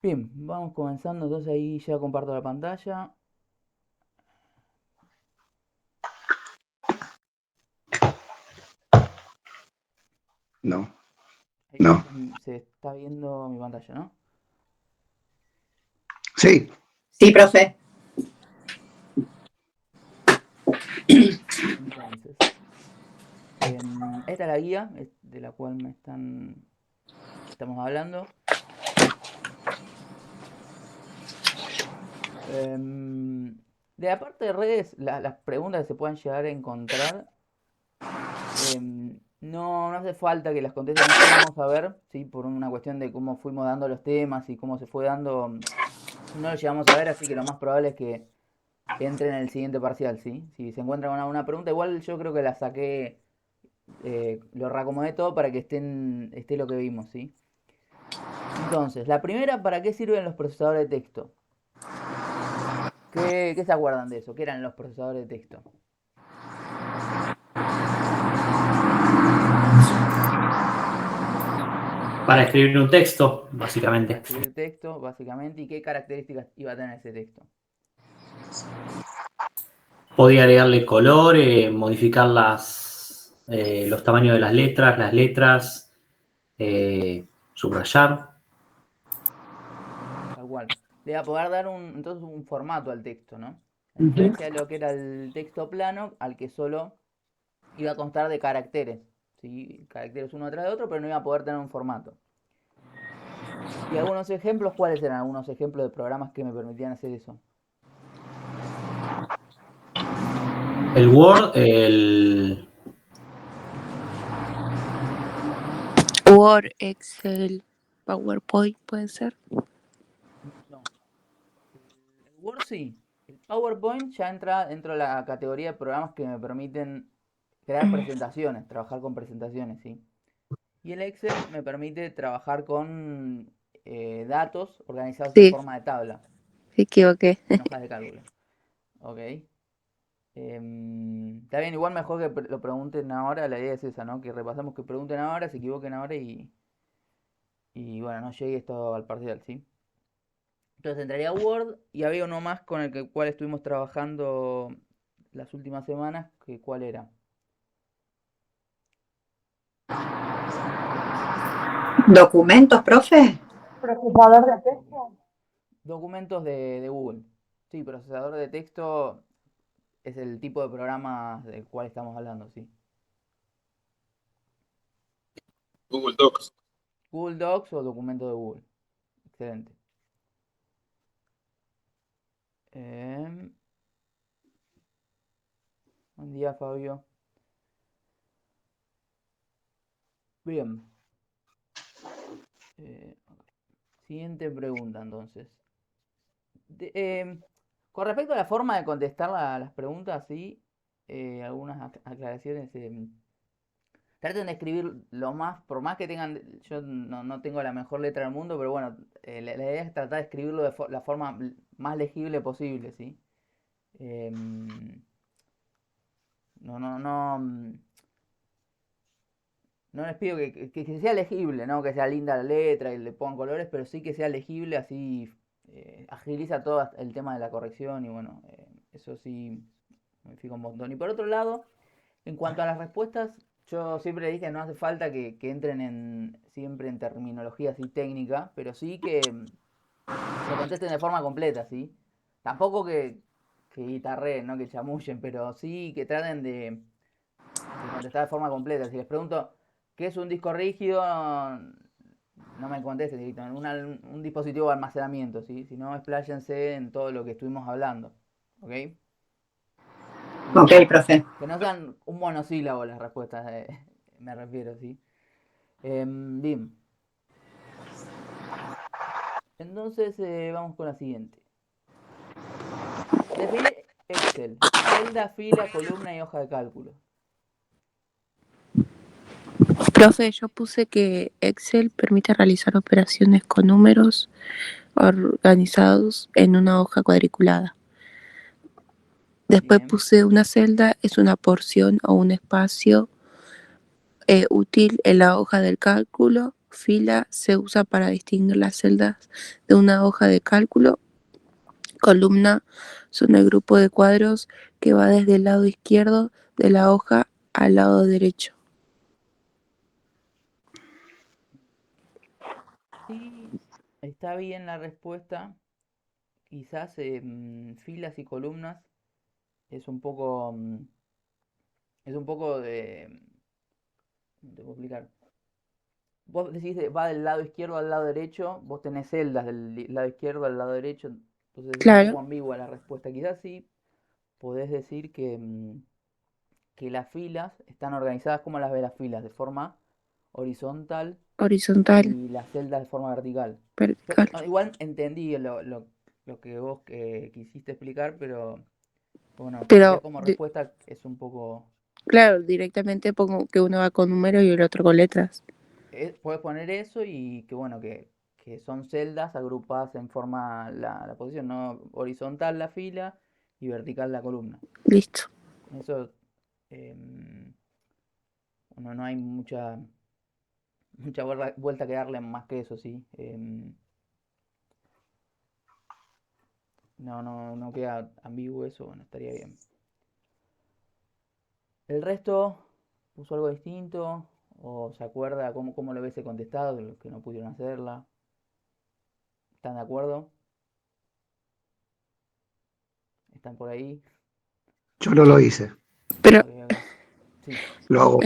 Bien, vamos comenzando, entonces ahí ya comparto la pantalla. No, Ahí no. se está viendo mi pantalla, ¿no? Sí, Sí, profe. Entonces, esta es la guía de la cual estamos hablando. Em, de la parte de redes, las preguntas que se puedan llegar a encontrar, no hace falta que las contestes, no llegamos a ver, ¿sí? Por una cuestión de cómo fuimos dando los temas y cómo se fue dando, no lo llegamos a ver, así que lo más probable es que entre en el siguiente parcial, ¿sí? Si se encuentra con alguna pregunta, igual yo creo que la saqué, lo reacomodé todo para que esté lo que vimos, ¿sí? Entonces, la primera, ¿para qué sirven los procesadores de texto? ¿Qué se acuerdan de eso? ¿Qué eran los procesadores de texto? Para escribir un texto, Para básicamente. escribir texto, básicamente, ¿y qué características iba a tener ese texto? Podía agregarle color, modificar los tamaños de las letras, subrayar. Tal cual. Le iba a poder dar entonces un formato al texto, ¿no? A Ujú. diferencia de lo que era el texto plano, al que solo iba a constar de caracteres, ¿sí? Caracteres uno tras de otro, pero no iba a poder tener un formato. ¿Y algunos ejemplos? ¿Cuáles eran algunos ejemplos de programas que me permitían hacer eso? El Word, Word, Excel, PowerPoint puede ser. No. El Word sí. El PowerPoint ya entra dentro de la categoría de programas que me permiten crear presentaciones, trabajar con presentaciones, ¿sí? Y el Excel me permite trabajar con datos organizados en Sí, forma de tabla, me equivoqué. en hojas de cálculo. Ok. Está bien, igual mejor que lo pregunten ahora, la idea es esa, ¿no? Que repasamos, que pregunten ahora, se equivoquen ahora y bueno, no llegue esto al parcial, ¿sí? Entonces entraría a Word y había uno más con cual estuvimos trabajando las últimas semanas, que ¿cuál era? ¿Documentos, profe? Procesador de texto. Documentos de Google. Sí, procesador de texto es el tipo de programa del cual estamos hablando, sí. Google Docs. Google Docs o documento de Google. Excelente. Em, Buen día, Fabio. Bien. Ok. Siguiente pregunta, entonces. De- em, con respecto a la forma de contestar las preguntas, sí, algunas aclaraciones. Traten de escribir lo más, por más que tengan, yo no tengo la mejor letra del mundo, pero bueno, la idea es tratar de escribirlo de la forma más legible posible, ¿sí? Em, no, no les pido que sea legible, ¿no? Que sea linda la letra y le pongan colores, pero sí que sea legible, así agiliza todo el tema de la corrección y bueno, eso sí me fijo un montón. Y por otro lado, en cuanto a las respuestas, yo siempre dije que no hace falta que entren siempre en terminología así técnica, pero sí que contesten de forma completa, ¿sí? Tampoco que guitarreen, ¿no? Que chamullen, pero sí que traten de contestar de forma completa. Si les pregunto, ¿qué es un disco rígido? No me contesten, un dispositivo de almacenamiento, ¿sí? Si no, expláyense en todo lo que estuvimos hablando, ¿ok? Ok, profe. Que no sean un monosílabo las respuestas, me refiero, ¿sí? Bien. Entonces, vamos con la siguiente. Define Excel. Celda, fila, columna y hoja de cálculo. Profe, yo puse que Excel permite realizar operaciones con números organizados en una hoja cuadriculada. Después Bien. puse una celda, es una porción o un espacio útil en la hoja del cálculo. fila se usa para distinguir las celdas de una hoja de cálculo. Columna son el grupo de cuadros que va desde el lado izquierdo de la hoja al lado derecho. Sí, está bien la respuesta. Quizás filas y columnas es un poco, es un poco de, ¿cómo te puedo explicar? Vos decís va del lado izquierdo al lado derecho, vos tenés celdas del lado izquierdo al lado derecho, entonces es un Claro, poco ambigua la respuesta. Quizás sí podés decir que las filas están organizadas como las de las filas, de forma horizontal horizontal, y las celdas de forma vertical. vertical. Igual entendí lo que vos quisiste explicar, pero bueno, quizás Pero, como respuesta es un poco... claro, directamente pongo que uno va con números y el otro con letras. Puedes poner eso y que bueno, que son celdas agrupadas en forma la posición, ¿no? Horizontal la fila y vertical la columna. Listo. Con eso em, bueno, no hay mucha vuelta que darle más que eso, sí. No queda ambiguo eso, bueno, estaría bien. ¿El resto puso algo distinto? ¿O se acuerda cómo lo hubiese contestado de los que no pudieron hacerla? ¿Están de acuerdo? ¿Están por ahí? Yo no lo hice, Pero Ok, ok. Sí, lo hago.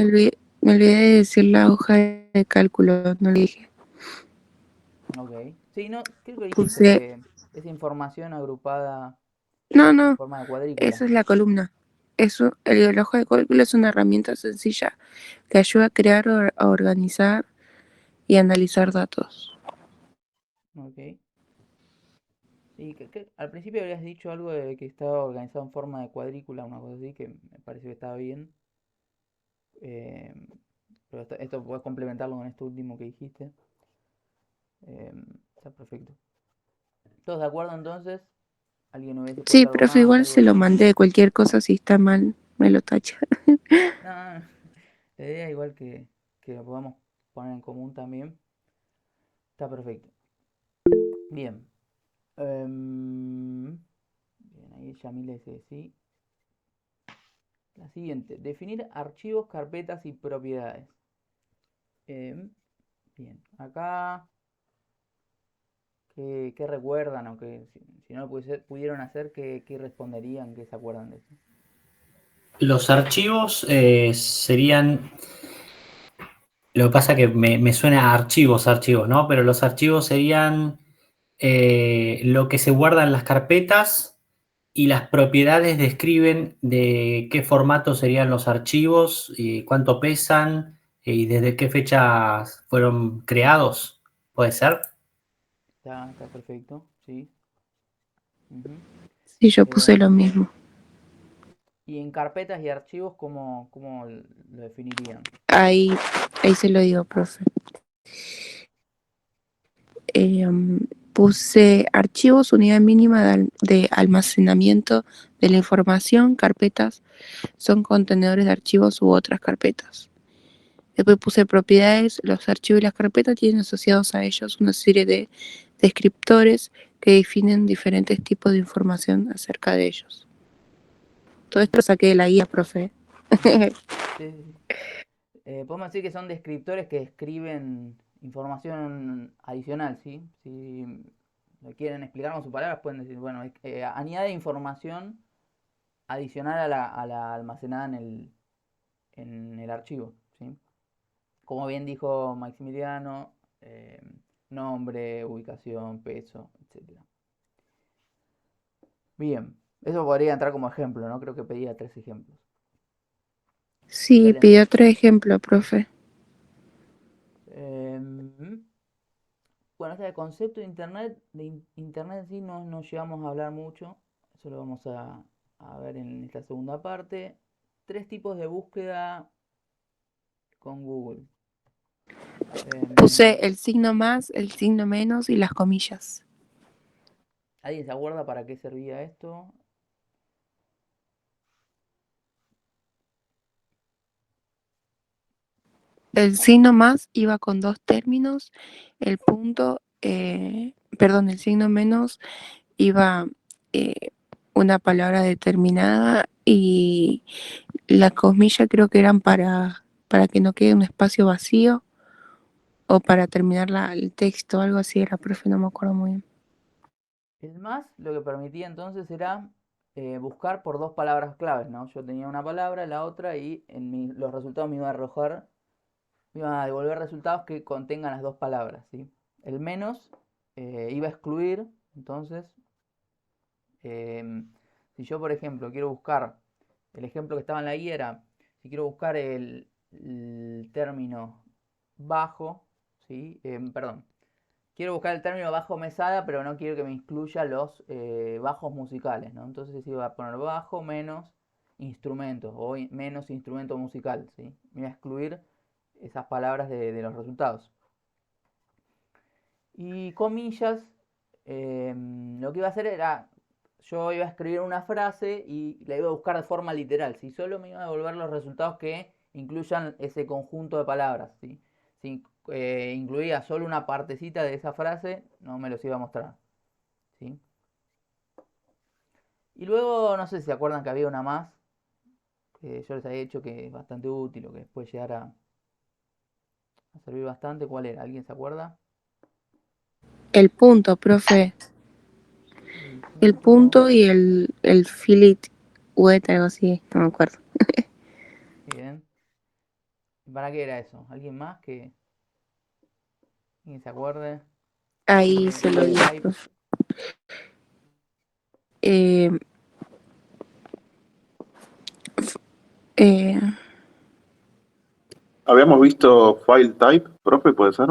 me olvidé de decir la hoja de cálculo, no le dije. ok. Sí, no, creo que dijiste Puse, que es información agrupada no, en no, forma de cuadrícula. esa es la columna. Eso, el hoja de cálculo es una herramienta sencilla que ayuda a crear, a organizar y analizar datos. Ok. Sí, que al principio habías dicho algo de que estaba organizado en forma de cuadrícula, una cosa así, que me pareció que estaba bien. Eh, pero esto puedes complementarlo con esto último que dijiste. Eh, Está perfecto. ¿Todos de acuerdo entonces? ¿Alguien hubiese Sí, puesto algo profe, más? igual ¿Algo se lo que...? mandé. Cualquier cosa, si está mal, me lo tacha. No, no, no. La idea igual que lo podamos poner en común también. Está perfecto. Bien. Bien, ahí Yamile dice sí. La siguiente. Definir archivos, carpetas y propiedades. Bien. Acá, ¿qué recuerdan? O que si no lo pudieron hacer, ¿qué responderían? ¿Qué se acuerdan de eso? Los archivos serían, lo que pasa que me suena a archivos, ¿no? Pero los archivos serían lo que se guarda en las carpetas y las propiedades describen de qué formato serían los archivos, y cuánto pesan y desde qué fecha fueron creados. ¿Puede ser? Está perfecto, sí. Ujú. Sí, yo puse lo Em, mismo. y en carpetas y archivos, ¿cómo lo definirían? Ahí, ahí se lo digo, profe. Puse archivos, unidad mínima de almacenamiento de la información, carpetas, son contenedores de archivos u otras carpetas. Después puse propiedades, los archivos y las carpetas tienen asociados a ellos una serie de descriptores que definen diferentes tipos de información acerca de ellos. Todo esto lo saqué de la guía, profe. Sí, sí, sí. Podemos decir que son descriptores que describen información adicional, ¿sí? Si lo quieren explicar con sus palabras, pueden decir, bueno, añade información adicional a la almacenada en el archivo, ¿sí? Como bien dijo Maximiliano, nombre, ubicación, peso, etcétera. Bien, eso podría entrar como ejemplo, ¿no? Creo que pedía 3 ejemplos. Sí, Excelente. pidió otro ejemplo, profe. Em, bueno, este concepto de Internet, Internet en sí no llegamos a hablar mucho, eso lo vamos a ver en esta segunda parte. 3 tipos de búsqueda con Google. Em, Puse el signo más, el signo menos y las comillas. ¿Alguien se acuerda para qué servía esto? El signo más iba con dos términos, el punto, el signo menos iba una palabra determinada y la comilla creo que eran para que no quede un espacio vacío o para terminar el texto, algo así era, profe, no me acuerdo muy bien. El más lo que permitía entonces era buscar por dos palabras claves, ¿no? Yo tenía una palabra, la otra, y los resultados me iban a arrojar, me iban a devolver resultados que contengan las dos palabras, ¿sí? El menos iba a excluir, entonces, si yo, por ejemplo, quiero buscar, el ejemplo que estaba en la guía era, si quiero buscar el término bajo, ¿sí? Perdón, quiero buscar el término bajo mesada, pero no quiero que me incluya los bajos musicales, ¿no? Entonces iba a poner bajo menos instrumentos o menos instrumento musical, ¿sí? Me iba a excluir esas palabras de los resultados. Y comillas, lo que iba a hacer era, yo iba a escribir una frase y la iba a buscar de forma literal, ¿sí? Solo me iba a devolver los resultados que incluyan ese conjunto de palabras, ¿sí? Si incluía solo una partecita de esa frase, no me los iba a mostrar, ¿sí? Y luego, no sé si se acuerdan que había una más, que yo les había dicho que es bastante útil o que después llegara a servir bastante. ¿Cuál era? ¿Alguien se acuerda? El punto, profe, el punto y el fill wet, algo así, no me acuerdo. Bien. ¿Para qué era eso? ¿Alguien más que alguien se acuerde? Ahí se lo di, Type. profe. Eh, eh, Habíamos visto file type, profe, ¿puede ser?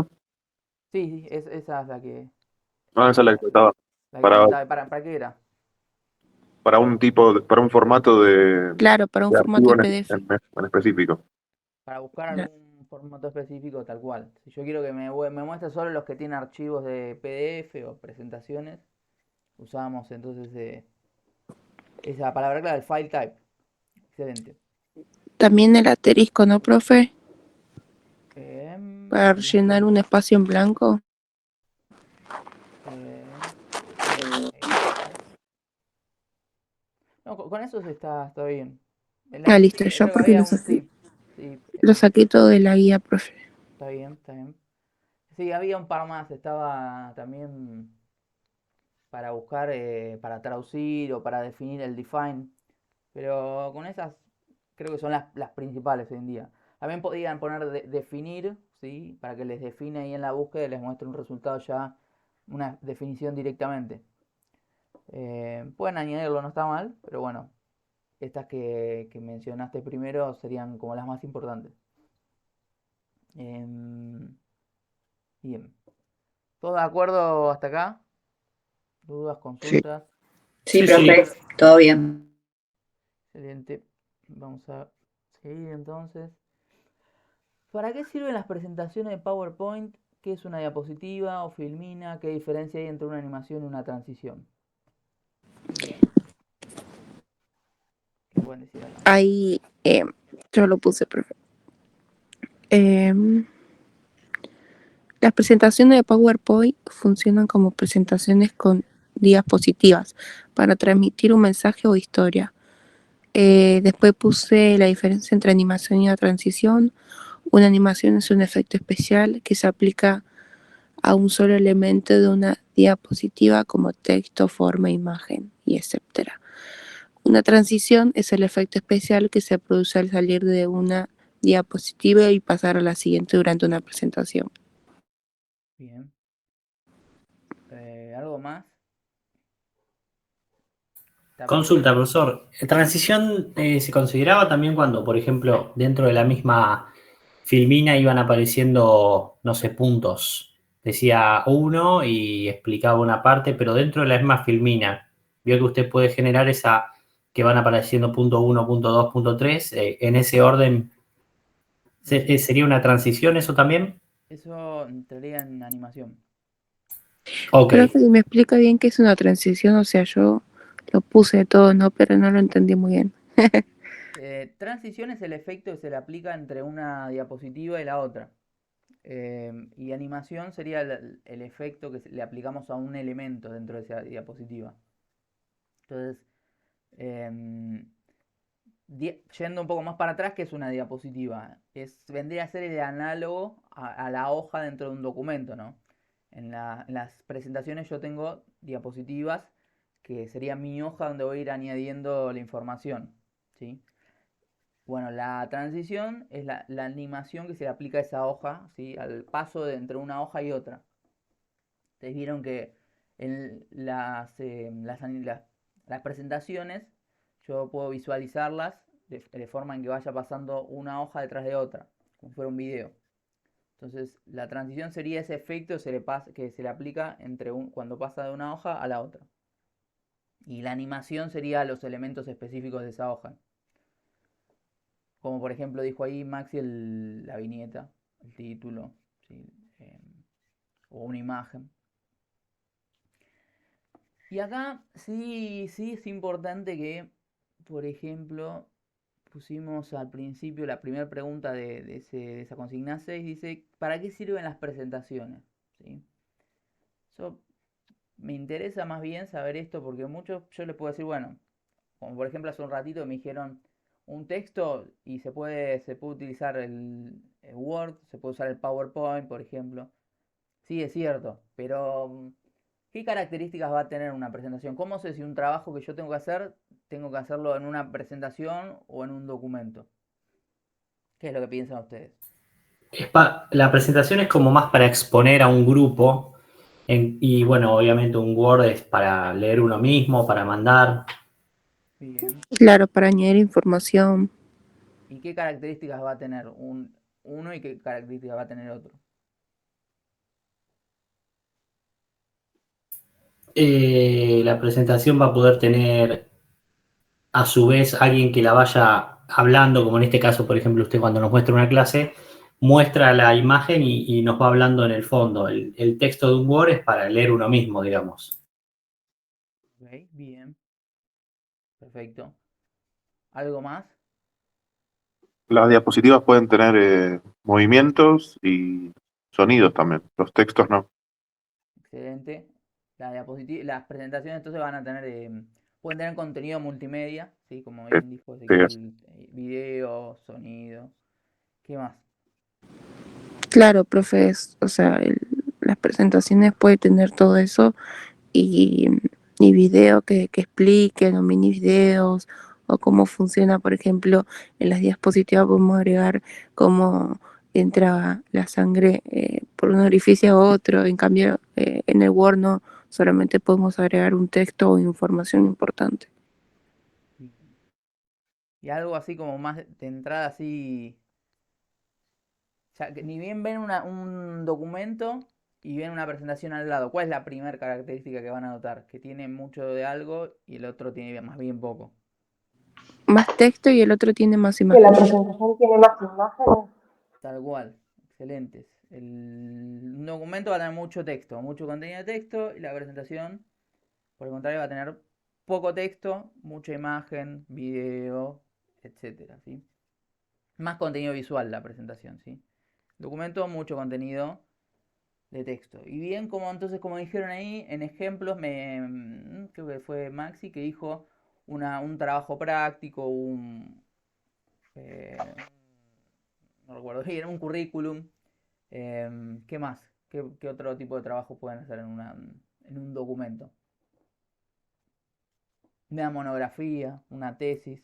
Sí, sí, esa es la que Esa es la que faltaba. Para, faltaba. ¿Para qué era? para un para un formato claro, para un de formato archivo de PDF. en específico. Para buscar Claro. algún formato específico tal cual. Si yo quiero que me muestre solo los que tienen archivos de PDF o presentaciones, usábamos entonces esa palabra clave, el file type. Excelente. También el asterisco, ¿no, profe? Para El rellenar un espacio en blanco. No, con eso está bien. Listo, Sí, yo creo que porque había un sí. Sí, lo saqué todo de la guía, profe. está bien, está bien. Sí, había un par más. Estaba también para buscar, para traducir o para definir el define. Pero con esas creo que son las principales hoy en día. También podían poner definir, ¿sí? Para que les define ahí en la búsqueda y les muestre un resultado ya, una definición directamente. Pueden añadirlo, no está mal, pero bueno, estas que mencionaste primero serían como las más importantes. Bien. ¿Todo de acuerdo hasta acá? ¿Dudas, Sí. consultas? Sí, Sí, profe, sí. todo bien. Excelente. Vamos a seguir entonces. ¿Para qué sirven las presentaciones de PowerPoint? ¿Qué es una diapositiva o filmina? ¿Qué diferencia hay entre una animación y una transición? ¿Qué pueden decir acá? Ahí yo lo puse, profe. Las presentaciones de PowerPoint funcionan como presentaciones con diapositivas para transmitir un mensaje o historia. Después puse la diferencia entre animación y una transición. Una animación es un efecto especial que se aplica a un solo elemento de una diapositiva como texto, forma, imagen y etcétera. Una transición es el efecto especial que se produce al salir de una diapositiva y pasar a la siguiente durante una presentación. Bien. ¿Algo más? Consulta, profesor. ¿Transición se consideraba también cuando, por ejemplo, dentro de la misma filmina iban apareciendo, no sé, puntos? Decía uno y explicaba una parte, pero dentro de la misma filmina, vio que usted puede generar esa que van apareciendo punto uno, punto dos, punto tres, en ese orden. ¿Sería una transición eso también? Eso entraría en animación. Ok. Profe, ¿me explica bien qué es una transición? O sea, yo lo puse todo, ¿no? Pero no lo entendí muy bien. Transición es el efecto que se le aplica entre una diapositiva y la otra. Y animación sería el efecto que le aplicamos a un elemento dentro de esa diapositiva. Entonces, yendo un poco más para atrás, ¿qué es una diapositiva? Vendría a ser el análogo a la hoja dentro de un documento, ¿no? En las presentaciones yo tengo diapositivas, que sería mi hoja donde voy a ir añadiendo la información, ¿sí? Bueno, la transición es la animación que se le aplica a esa hoja, ¿sí? Al paso entre una hoja y otra. Ustedes vieron que en las presentaciones yo puedo visualizarlas de forma en que vaya pasando una hoja detrás de otra, como si fuera un video. Entonces, la transición sería ese efecto que se le aplica cuando pasa de una hoja a la otra. Y la animación sería los elementos específicos de esa hoja. Como por ejemplo dijo ahí Maxi, la viñeta, el título, ¿sí? O una imagen. Y acá sí es importante que, por ejemplo, pusimos al principio la primera pregunta de esa consigna 6, dice, ¿para qué sirven las presentaciones? ¿Sí? Eso me interesa más bien saber esto porque muchos, yo les puedo decir, bueno, como por ejemplo hace un ratito me dijeron un texto y se puede utilizar el Word, se puede usar el PowerPoint, por ejemplo. Sí, es cierto, pero ¿qué características va a tener una presentación? ¿Cómo sé si un trabajo que yo tengo que hacer, tengo que hacerlo en una presentación o en un documento? ¿Qué es lo que piensan ustedes? La presentación es como más para exponer a un grupo y bueno, obviamente un Word es para leer uno mismo, para mandar. Bien. Claro, para añadir información. ¿Y qué características va a tener uno y qué características va a tener otro? La presentación va a poder tener a su vez alguien que la vaya hablando, como en este caso, por ejemplo, usted cuando nos muestra una clase, muestra la imagen y nos va hablando en el fondo. El texto de un Word es para leer uno mismo, digamos. Ok, bien. Perfecto. ¿Algo más? Las diapositivas pueden tener movimientos y sonidos también. Los textos no. Excelente. Las presentaciones entonces van a pueden tener contenido multimedia, ¿sí? Como Sí, bien dijo sí, Ezequiel, video, sonido. ¿Qué más? Claro, profe, o sea, las presentaciones puede tener todo eso y, y video que expliquen o mini videos o cómo funciona, por ejemplo, en las diapositivas podemos agregar cómo entra la sangre por un orificio a otro, en cambio en el Word no, solamente podemos agregar un texto o información importante. Y algo así como más de entrada así. O sea, que ni bien ven un documento y ven una presentación al lado. ¿Cuál es la primera característica que van a notar? Que tiene mucho de algo y el otro tiene más bien poco. Más texto y el otro tiene más Que la imágenes. presentación tiene más imágenes. Tal cual. Excelentes. Un documento va a tener mucho texto, mucho contenido de texto y la presentación, por el contrario, va a tener poco texto, mucha imagen, video, etcétera, ¿sí? Más contenido visual la presentación, ¿sí? Documento, mucho contenido de texto. Y bien, como dijeron ahí, en ejemplos, creo que fue Maxi que dijo un trabajo práctico, eh, no recuerdo bien, un currículum. ¿Qué más? ¿Qué otro tipo de trabajo pueden hacer en un documento? Una monografía, una tesis,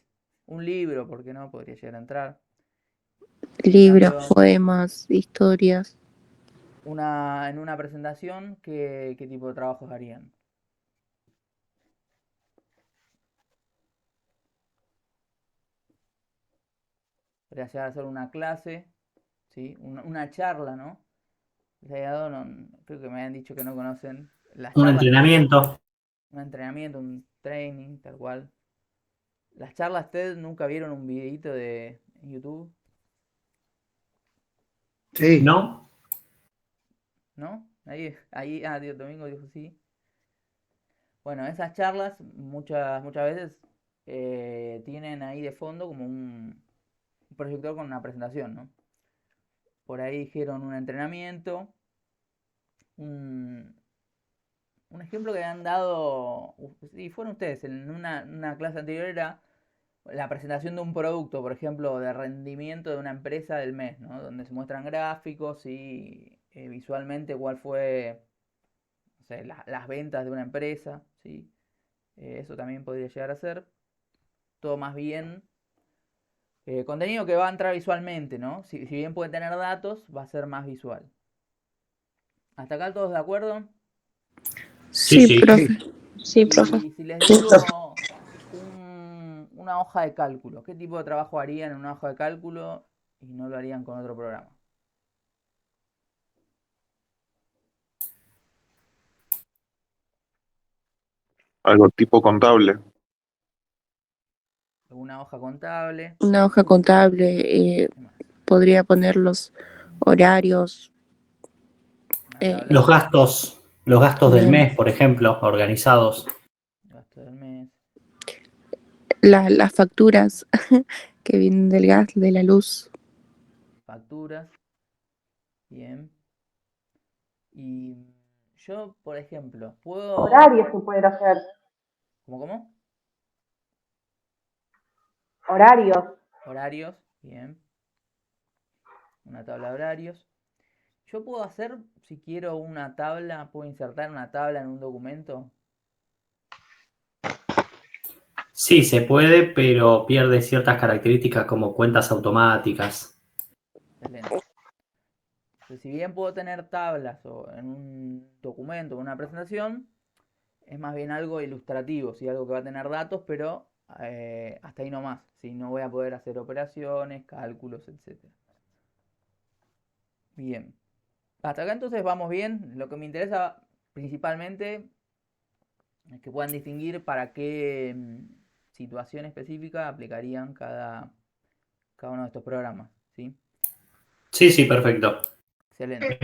un libro, ¿por qué no? Podría llegar a entrar. En Libros, cambio, poemas, historias. en una presentación, ¿qué tipo de trabajos harían? Podría llegar a ser una clase, ¿sí? Una charla, ¿no? Creo que me habían dicho que no conocen las Un charlas TED, entrenamiento. un entrenamiento, un training, tal cual. Las charlas TED, ¿nunca vieron un videito de YouTube? Sí, ¿No? ¿No? Dios, Domingo dijo sí. Bueno, esas charlas muchas veces tienen ahí de fondo como un proyector con una presentación, ¿no? Por ahí dijeron un entrenamiento, un ejemplo que han dado, y fueron ustedes, en una clase anterior era la presentación de un producto, por ejemplo, de rendimiento de una empresa del mes, ¿no? Donde se muestran gráficos y visualmente cuál fue, no sé, las ventas de una empresa, ¿sí? Eso también podría llegar a ser. Todo más bien contenido que va a entrar visualmente, ¿no? Si bien puede tener datos, va a ser más visual. ¿Hasta acá todos de acuerdo? Sí, sí. profe. Sí, profe. Y si les digo una hoja de cálculo, ¿qué tipo de trabajo harían en una hoja de cálculo y no lo harían con otro programa? Algo tipo contable. ¿Alguna hoja contable? Una hoja contable, ¿Qué más? podría poner los horarios, Una eh, tabla Los gastos del bien, mes, por ejemplo, organizados. de gasto del mes. las facturas que vienen del gas, de la luz. Facturas. Bien. Y yo, por ejemplo, puedo... Horarios se pueden hacer. ¿Cómo? Horarios. Horarios. Bien. Una tabla de horarios. Yo puedo hacer, si quiero una tabla, puedo insertar una tabla en un documento. Sí, se puede, pero pierde ciertas características como cuentas automáticas. Excelente. Entonces, si bien puedo tener tablas o en un documento o una presentación, es más bien algo ilustrativo, ¿sí? Algo que va a tener datos, pero hasta ahí nomás. ¿Sí? No voy a poder hacer operaciones, cálculos, etc. Bien. Hasta acá entonces vamos bien. Lo que me interesa principalmente es que puedan distinguir para qué situación específica aplicarían cada uno de estos programas. ¿Sí? Sí, sí, perfecto. Excelente.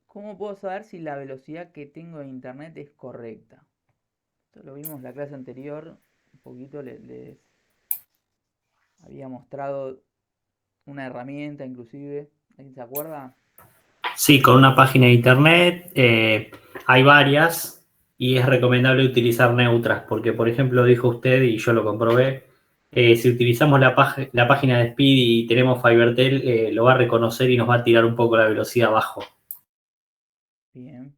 ¿Cómo puedo saber si la velocidad que tengo de internet es correcta? Esto lo vimos en la clase anterior. Un poquito les había mostrado una herramienta inclusive. ¿Alguien se acuerda? Sí, con una página de internet hay varias y es recomendable utilizar neutras porque, por ejemplo, dijo usted y yo lo comprobé, si utilizamos la página de Speed y tenemos FiberTel, lo va a reconocer y nos va a tirar un poco la velocidad abajo. Bien,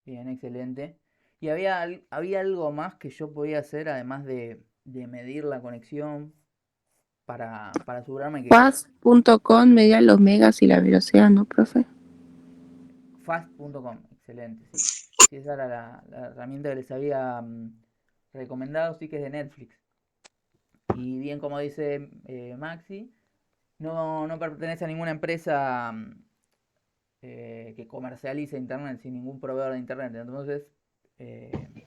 bien, excelente. Y había algo más que yo podía hacer además de medir la conexión para asegurarme que Fast.com medía los megas y la velocidad, ¿no, profe? fast.com, excelente, sí. Sí, esa era la herramienta que les había recomendado, sí que es de Netflix. Y bien, como dice Maxi, no pertenece a ninguna empresa que comercialice internet sin ningún proveedor de internet. Entonces, eh,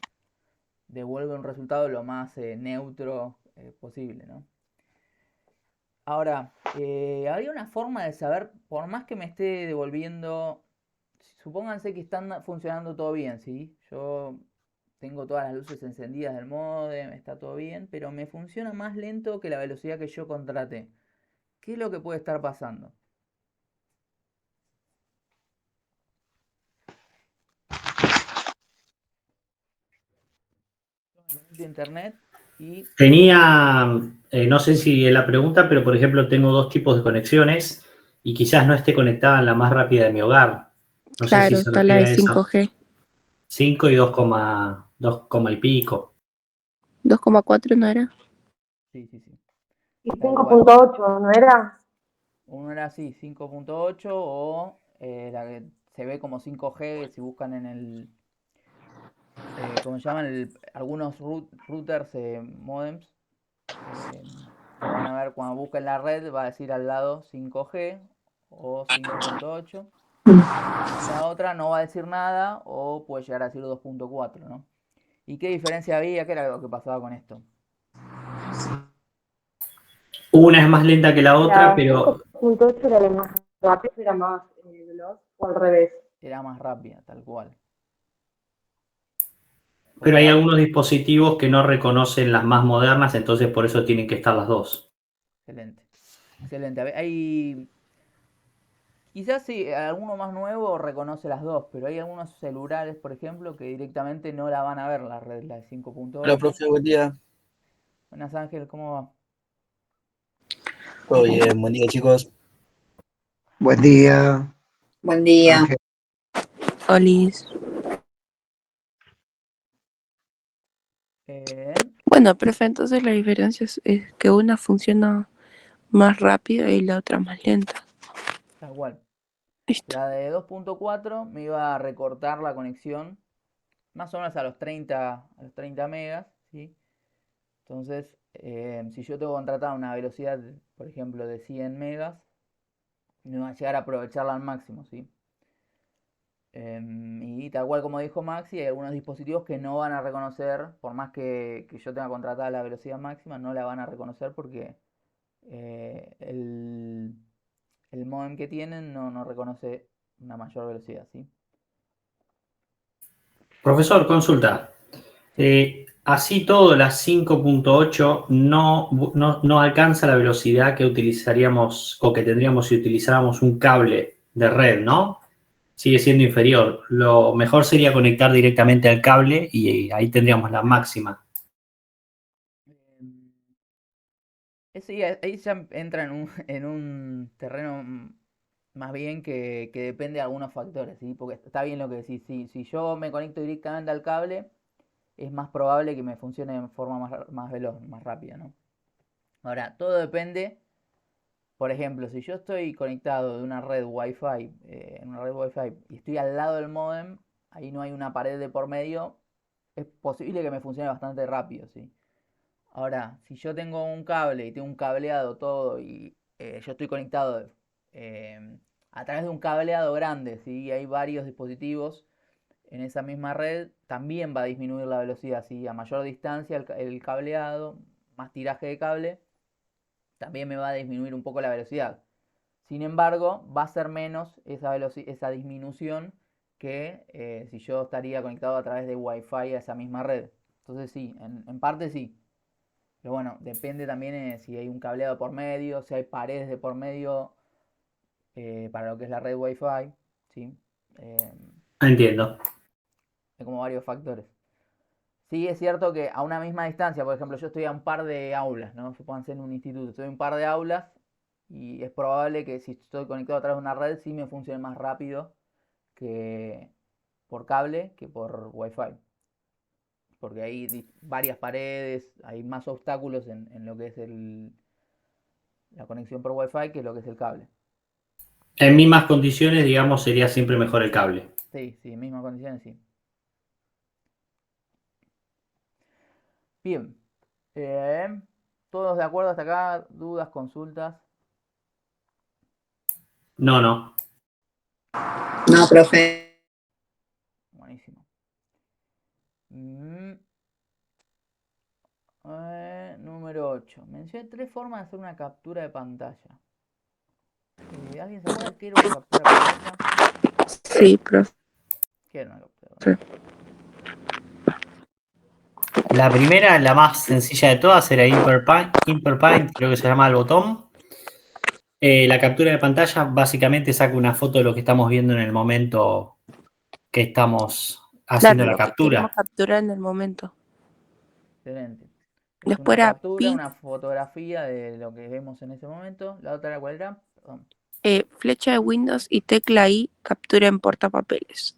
devuelve un resultado lo más neutro posible, ¿no? Ahora, habría una forma de saber, por más que me esté devolviendo, supónganse que están funcionando todo bien, ¿sí? Yo tengo todas las luces encendidas del módem, está todo bien, pero me funciona más lento que la velocidad que yo contraté. ¿Qué es lo que puede estar pasando? De internet y Tenía, no sé si es la pregunta, pero por ejemplo tengo dos tipos de conexiones y quizás no esté conectada en la más rápida de mi hogar. No sé si Claro, se está la refiere de a eso. 5G. 5 y 2, y pico. 2,4 no era. sí, sí, sí, Y tal cual. 5.8, ¿no era? Uno era así, 5.8 o la que se ve como 5G si buscan en el, ¿cómo se llaman? Algunos routers, modems, eh, lo van a ver cuando busquen la red, va a decir al lado 5G o 5.8. La otra no va a decir nada o puede llegar a decir 2.4, ¿no? ¿Y qué diferencia había? ¿Qué era lo que pasaba con esto? Una es más lenta que la otra, La pero 5.8 era la más rápida, era más veloz, o al revés. Era más rápida, tal cual. Pero hay Porque algunos dispositivos que no reconocen las más modernas, entonces por eso tienen que estar las dos. excelente. Excelente. Quizás sí, alguno más nuevo reconoce las dos, pero hay algunos celulares, por ejemplo, que directamente no la van a ver la red, la de Hola, 5.8. profe, buen día. Buenas Ángel, ¿cómo va? Todo bien, buen día, chicos. Buen día, Buen día. Ángel. Olis. Eh, Bueno, profe, entonces la diferencia es que una funciona más rápido y la otra más lenta. Tal cual. Listo. La de 2.4 me iba a recortar la conexión más o menos a los 30 megas, ¿sí? Entonces, si yo tengo contratada una velocidad, por ejemplo, de 100 megas, me va a llegar a aprovecharla al máximo, ¿sí? Y tal cual como dijo Maxi, hay algunos dispositivos que no van a reconocer, por más que yo tenga contratada la velocidad máxima, no la van a reconocer porque el modem que tienen no reconoce una mayor velocidad, ¿sí? Profesor, consulta. Sí. Así todo, la 5.8 no alcanza la velocidad que utilizaríamos o que tendríamos si utilizáramos un cable de red, ¿no? Sigue siendo inferior. Lo mejor sería conectar directamente al cable y ahí tendríamos la máxima. Em, ahí ya entra en un terreno más bien que depende de algunos factores, ¿sí? Porque está bien lo que decís, si yo me conecto directamente al cable, es más probable que me funcione de forma más veloz, más rápida, ¿no? Ahora, todo depende, por ejemplo, si yo estoy conectado de una red Wi-Fi, en una red Wi-Fi y estoy al lado del modem, ahí no hay una pared de por medio, es posible que me funcione bastante rápido, ¿sí? Ahora, si yo tengo un cable y tengo un cableado todo y yo estoy conectado a través de un cableado grande, ¿sí? Y hay varios dispositivos en esa misma red, también va a disminuir la velocidad, ¿sí? A mayor distancia el cableado, más tiraje de cable, también me va a disminuir un poco la velocidad. Sin embargo, va a ser menos esa disminución que si yo estaría conectado a través de Wi-Fi a esa misma red. Entonces sí, en parte sí. Pero bueno, depende también si hay un cableado por medio, si hay paredes de por medio para lo que es la red Wi-Fi, ¿sí? Eh, Entiendo. hay como varios factores. Sí, es cierto que a una misma distancia, por ejemplo, yo estoy a un par de aulas, ¿no? Supongan ser en un instituto, estoy a un par de aulas y es probable que si estoy conectado a través de una red sí me funcione más rápido que por cable que por Wi-Fi. Porque hay varias paredes, hay más obstáculos en lo que es la conexión por Wi-Fi que lo que es el cable. En mismas condiciones, digamos, sería siempre mejor el cable. Sí, sí, mismas condiciones, sí. Bien. Eh, ¿Todos de acuerdo hasta acá? ¿Dudas, consultas? No, no. No, profe. Buenísimo. Mm, número 8. Mencioné 3 formas de hacer una captura de pantalla. ¿Alguien se acuerda qué era una captura de pantalla? Sí, profe. ¿Qué era una captura de pantalla? La primera, la más sencilla de todas, era Imperpaint, creo que se llama el botón. La captura de pantalla básicamente saca una foto de lo que estamos viendo en el momento que estamos haciendo Claro, la lo que queremos captura. capturar en el momento. Excelente. Es Después una era captura, pin, una fotografía de lo que vemos en ese momento. La otra era cuál era. Perdón. flecha de Windows y tecla I, captura en portapapeles.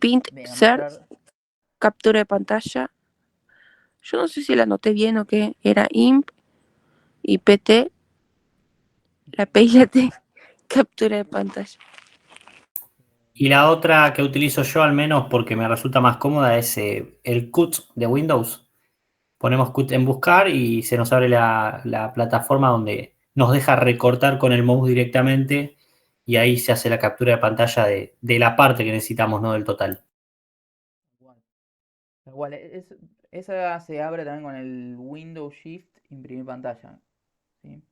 Pint Voy a Search, mostrar. captura de pantalla. Yo no sé si la anoté bien o qué. Era IMP y PT, la P y la T, captura de pantalla. Y la otra que utilizo yo, al menos porque me resulta más cómoda, es el CUT de Windows. Ponemos CUT en buscar y se nos abre la plataforma donde nos deja recortar con el mouse directamente y ahí se hace la captura de pantalla de la parte que necesitamos, no del total. Igual. Igual. Esa se abre también con el Windows Shift imprimir pantalla. ¿Sí?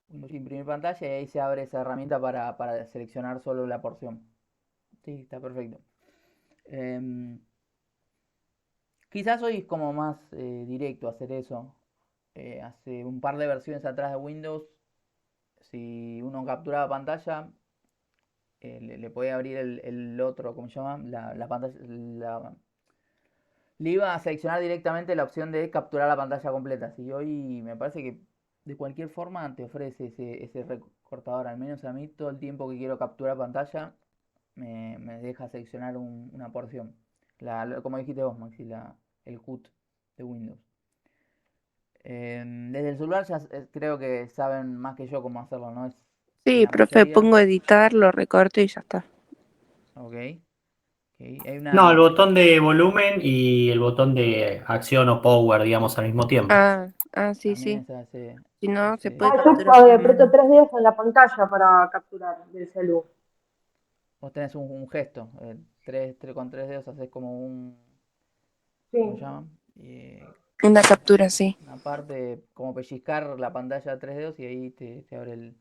Windows Shift imprimir pantalla y ahí se abre esa herramienta para seleccionar solo la porción. Sí, está perfecto. Quizás hoy es como más directo hacer eso. Hace un par de versiones atrás de Windows, si uno capturaba pantalla, le podía abrir el otro, ¿cómo se llama? La pantalla, le iba a seleccionar directamente la opción de capturar la pantalla completa. Si hoy me parece que de cualquier forma te ofrece ese recortador, al menos a mí todo el tiempo que quiero capturar pantalla me deja seleccionar una porción. Como dijiste vos, Maxi, el CUT de Windows. Desde el celular ya creo que saben más que yo cómo hacerlo, ¿no? Sí, La profe, mayoría. pongo editar, lo recorto y ya está. Ok. Hay No, el una. botón de volumen y el botón de acción o power, digamos, al mismo tiempo. Sí, También sí. esa Si no, se puede Yo capturar con la aprieto mano. 3 dedos en la pantalla para capturar del celu. Vos tenés un gesto. Con 3 dedos haces como un. Sí. ¿Cómo se llama? Una captura, sí. Una parte como pellizcar la pantalla a 3 dedos y ahí te abre el.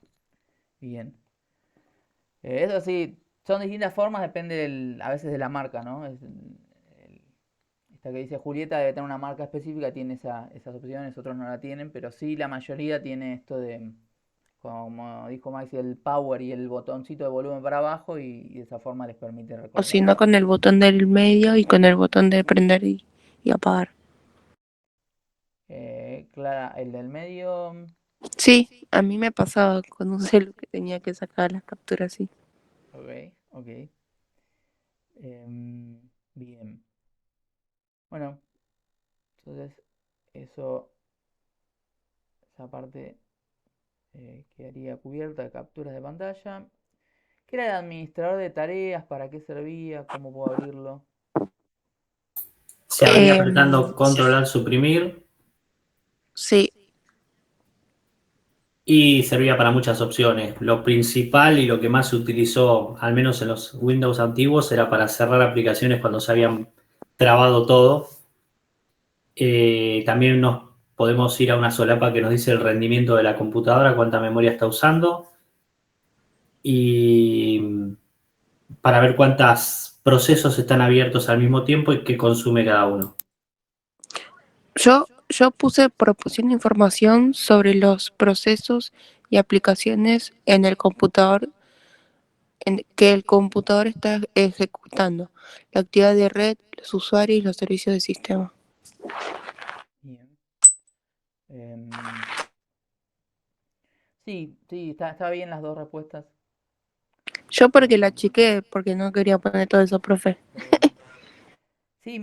Bien. Eso sí, son distintas formas, depende a veces de la marca, ¿no? Esta que dice Julieta debe tener una marca específica, tiene esas opciones, otros no la tienen, pero sí la mayoría tiene esto de, como dijo Maxi, el power y el botoncito de volumen para abajo y de esa forma les permite O recortar. si no, con el botón del medio y con el botón de prender y apagar. Clara, el del medio. Sí, a mí me pasaba con un celu que tenía que sacar las capturas así. Ok. Bien. Bueno, entonces esa parte quedaría cubierta de capturas de pantalla. ¿Qué era el administrador de tareas? ¿Para qué servía? ¿Cómo puedo abrirlo? Se abría apretando control al suprimir Sí, y servía para muchas opciones. Lo principal y lo que más se utilizó, al menos en los Windows antiguos, era para cerrar aplicaciones cuando se habían trabado todo. También nos podemos ir a una solapa que nos dice el rendimiento de la computadora, cuánta memoria está usando y para ver cuántos procesos están abiertos al mismo tiempo y qué consume cada uno. yo propuse información sobre los procesos y aplicaciones en el computador que el computador está ejecutando, la actividad de red, los usuarios y los servicios del sistema. Bien. Sí, está bien las dos respuestas. Yo porque la chiqué, porque no quería poner todo eso, profe. Sí,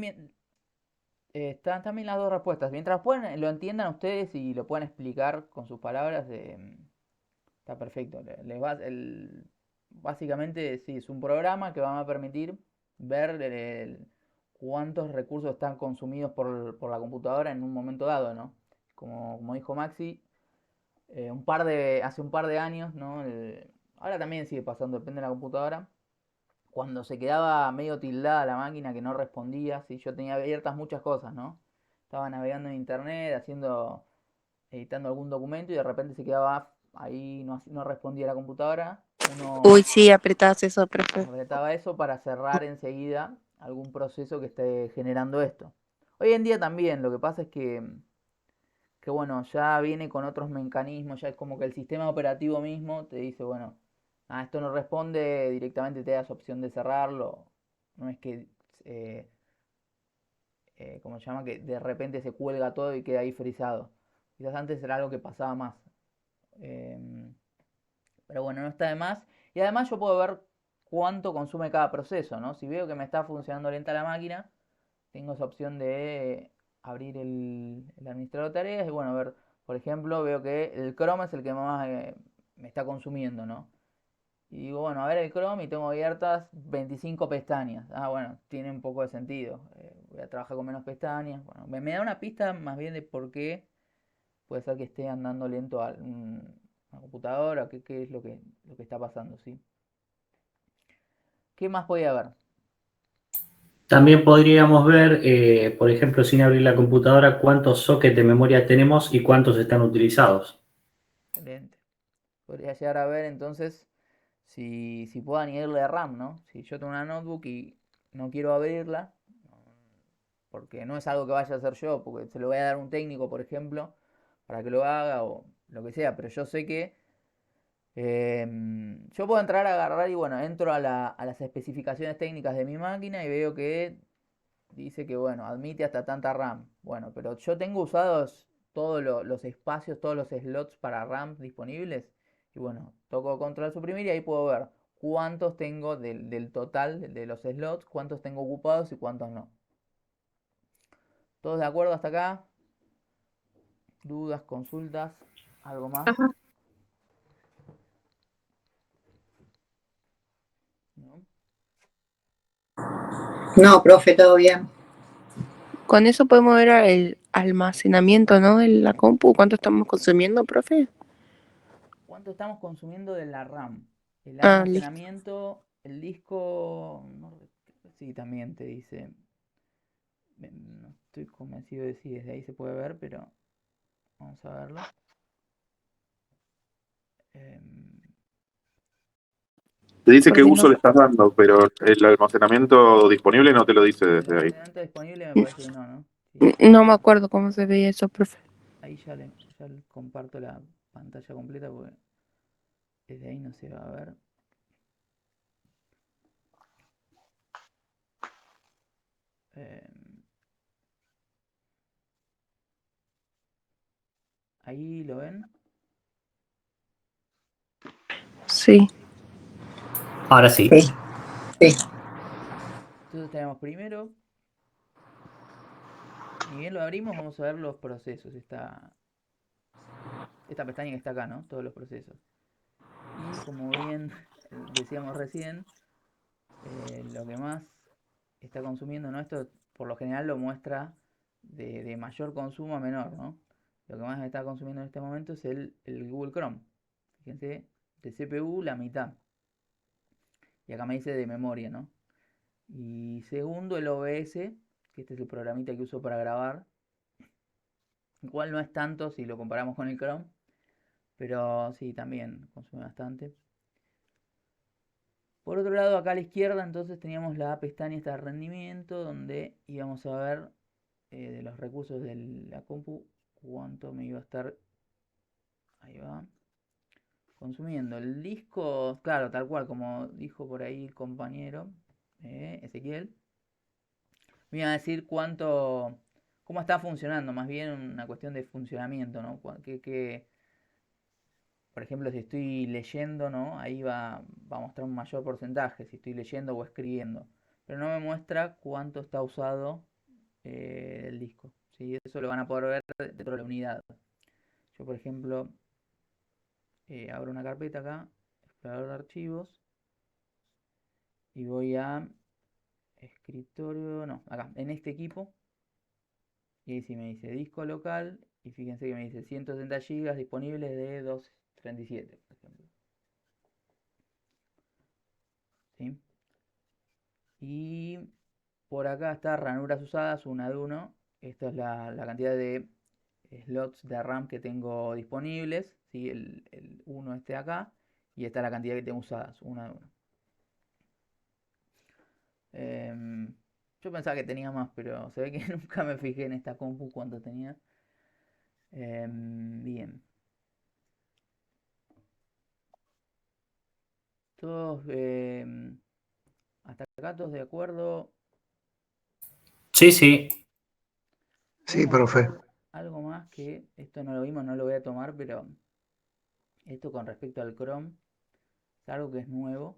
están bien las dos respuestas. Mientras lo entiendan ustedes y lo puedan explicar con sus palabras, está perfecto. Básicamente, sí, es un programa que va a permitir ver cuántos recursos están consumidos por la computadora en un momento dado, ¿no? Como dijo Maxi, hace un par de años, ¿no? Ahora también sigue pasando, depende de la computadora. Cuando se quedaba medio tildada la máquina que no respondía, ¿sí? Yo tenía abiertas muchas cosas, ¿no? Estaba navegando en internet, editando algún documento y de repente se quedaba ahí, no respondía la computadora. Uy, sí, apretabas eso, profe. Apretaba eso para cerrar enseguida algún proceso que esté generando esto. Hoy en día también, lo que pasa es que bueno, ya viene con otros mecanismos, ya es como que el sistema operativo mismo te dice, bueno, esto no responde, directamente te das opción de cerrarlo. No es que, como se llama, que de repente se cuelga todo y queda ahí frisado. Quizás antes era algo que pasaba más. Pero bueno, no está de más. Y además yo puedo ver cuánto consume cada proceso, ¿no? Si veo que me está funcionando lenta la máquina, tengo esa opción de abrir el administrador de tareas y bueno, ver, por ejemplo, veo que el Chrome es el que más me está consumiendo, ¿no? Y digo, bueno, a ver el Chrome y tengo abiertas 25 pestañas. Bueno, tiene un poco de sentido. Voy a trabajar con menos pestañas. Bueno, me da una pista más bien de por qué puede ser que esté andando lento una computadora, qué es lo que está pasando, ¿sí? ¿Qué más podía haber? También podríamos ver, por ejemplo, sin abrir la computadora, cuántos sockets de memoria tenemos y cuántos están utilizados. Excelente. Podría llegar a ver entonces si puedo añadirle RAM, ¿no? Si yo tengo una notebook y no quiero abrirla, porque no es algo que vaya a hacer yo, porque se lo voy a dar a un técnico, por ejemplo, para que lo haga o lo que sea, pero yo sé que yo puedo entrar a agarrar y bueno, entro a las especificaciones técnicas de mi máquina y veo que dice que bueno, admite hasta tanta RAM. Bueno, pero yo tengo usados todos los espacios, todos los slots para RAM disponibles. Y bueno, toco control suprimir y ahí puedo ver cuántos tengo del total de los slots, cuántos tengo ocupados y cuántos no. ¿Todos de acuerdo hasta acá? ¿Dudas, consultas? ¿Algo más? Ajá. ¿No? No, profe, todo bien. Con eso podemos ver el almacenamiento, ¿no? De la compu, ¿cuánto estamos consumiendo, profe? ¿Cuánto estamos consumiendo de la RAM? El Ah, listo. almacenamiento, el disco, sí, también te dice, no estoy convencido de si desde ahí se puede ver, pero vamos a verlo. Te dice qué Porque uso no, le estás dando, pero el almacenamiento disponible no te lo dice El desde ahí. almacenamiento disponible me parece que no. Sí, no me acuerdo cómo se veía eso, profe. ahí ya le comparto la pantalla completa porque desde ahí no se va a ver. Em, ahí lo ven. Sí. Ahora sí. Sí, sí. Entonces tenemos primero, ni bien lo abrimos, vamos a ver los procesos. Esta pestaña que está acá, ¿no? Todos los procesos. Y como bien decíamos recién, lo que más está consumiendo, ¿no? Esto por lo general lo muestra de mayor consumo a menor, ¿no? Lo que más está consumiendo en este momento es el Google Chrome. Fíjense, de CPU la mitad. Y acá me dice de memoria, ¿no? Y segundo el OBS, que este es el programita que uso para grabar. Igual no es tanto si lo comparamos con el Chrome, pero sí, también consume bastante. Por otro lado, acá a la izquierda entonces teníamos la pestaña esta de rendimiento, donde íbamos a ver de los recursos de la compu cuánto me iba a estar, ahí va, consumiendo. El disco, claro, tal cual como dijo por ahí el compañero Ezequiel, me iba a decir cómo está funcionando, más bien una cuestión de funcionamiento, ¿no? Por ejemplo, si estoy leyendo, ¿no? Ahí va a mostrar un mayor porcentaje, si estoy leyendo o escribiendo. Pero no me muestra cuánto está usado el disco. ¿Sí? Eso lo van a poder ver dentro de la unidad. Yo, por ejemplo, abro una carpeta acá, explorador de archivos, y voy a escritorio, no, acá, en este equipo, y ahí sí me dice disco local, y fíjense que me dice 160 GB disponibles de 237, por ejemplo. ¿Sí? Y por acá está ranuras usadas, una de uno. Esta es la cantidad de slots de RAM que tengo disponibles. ¿Sí? El 1 este acá. Y esta es la cantidad que tengo usadas, una de uno. Yo pensaba que tenía más, pero se ve que nunca me fijé en esta compu cuánto tenía. Bien. Todos, hasta acá todos de acuerdo. Sí, sí. Sí, Vamos a profe. ver algo más que esto no lo vimos, no lo voy a tomar, pero esto con respecto al Chrome es algo que es nuevo,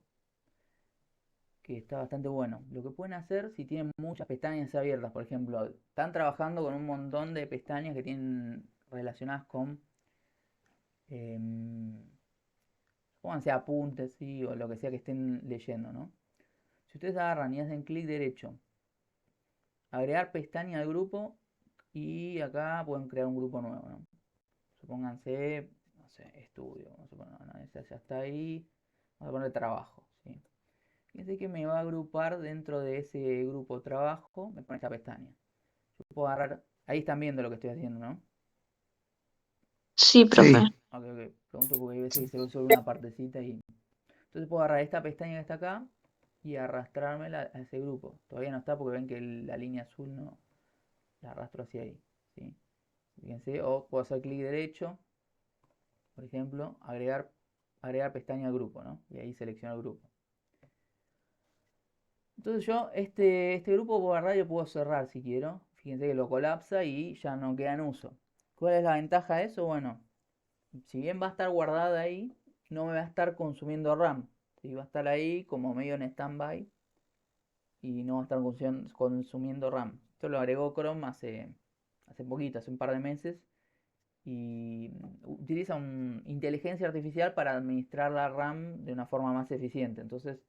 que está bastante bueno. Lo que pueden hacer si tienen muchas pestañas abiertas, por ejemplo, están trabajando con un montón de pestañas que tienen relacionadas con, pónganse apuntes, ¿sí? O lo que sea que estén leyendo, ¿no? Si ustedes agarran y hacen clic derecho, agregar pestaña al grupo, y acá pueden crear un grupo nuevo, ¿no? Supónganse, no sé, estudio, vamos a poner, no, ese ya está ahí, vamos a poner trabajo, ¿sí? Fíjense que me va a agrupar dentro de ese grupo trabajo, me pone esta pestaña. Yo puedo agarrar, ahí están viendo lo que estoy haciendo, ¿no? Sí, profe. Sí, Ok, pregunto porque hay veces que se ve solo una partecita y... Entonces puedo agarrar esta pestaña que está acá y arrastrármela a ese grupo. Todavía no está porque ven que la línea azul no la arrastro hacia ahí, ¿sí? Fíjense, o puedo hacer clic derecho, por ejemplo, agregar pestaña grupo, ¿no? Y ahí selecciono el grupo. Entonces yo este grupo por radio puedo cerrar si quiero. Fíjense que lo colapsa y ya no queda en uso. ¿Cuál es la ventaja de eso? Bueno, si bien va a estar guardada ahí, no me va a estar consumiendo RAM. ¿Sí? Va a estar ahí como medio en standby y no va a estar consumiendo RAM. Esto lo agregó Chrome hace poquito, hace un par de meses. Y utiliza inteligencia artificial para administrar la RAM de una forma más eficiente. Entonces,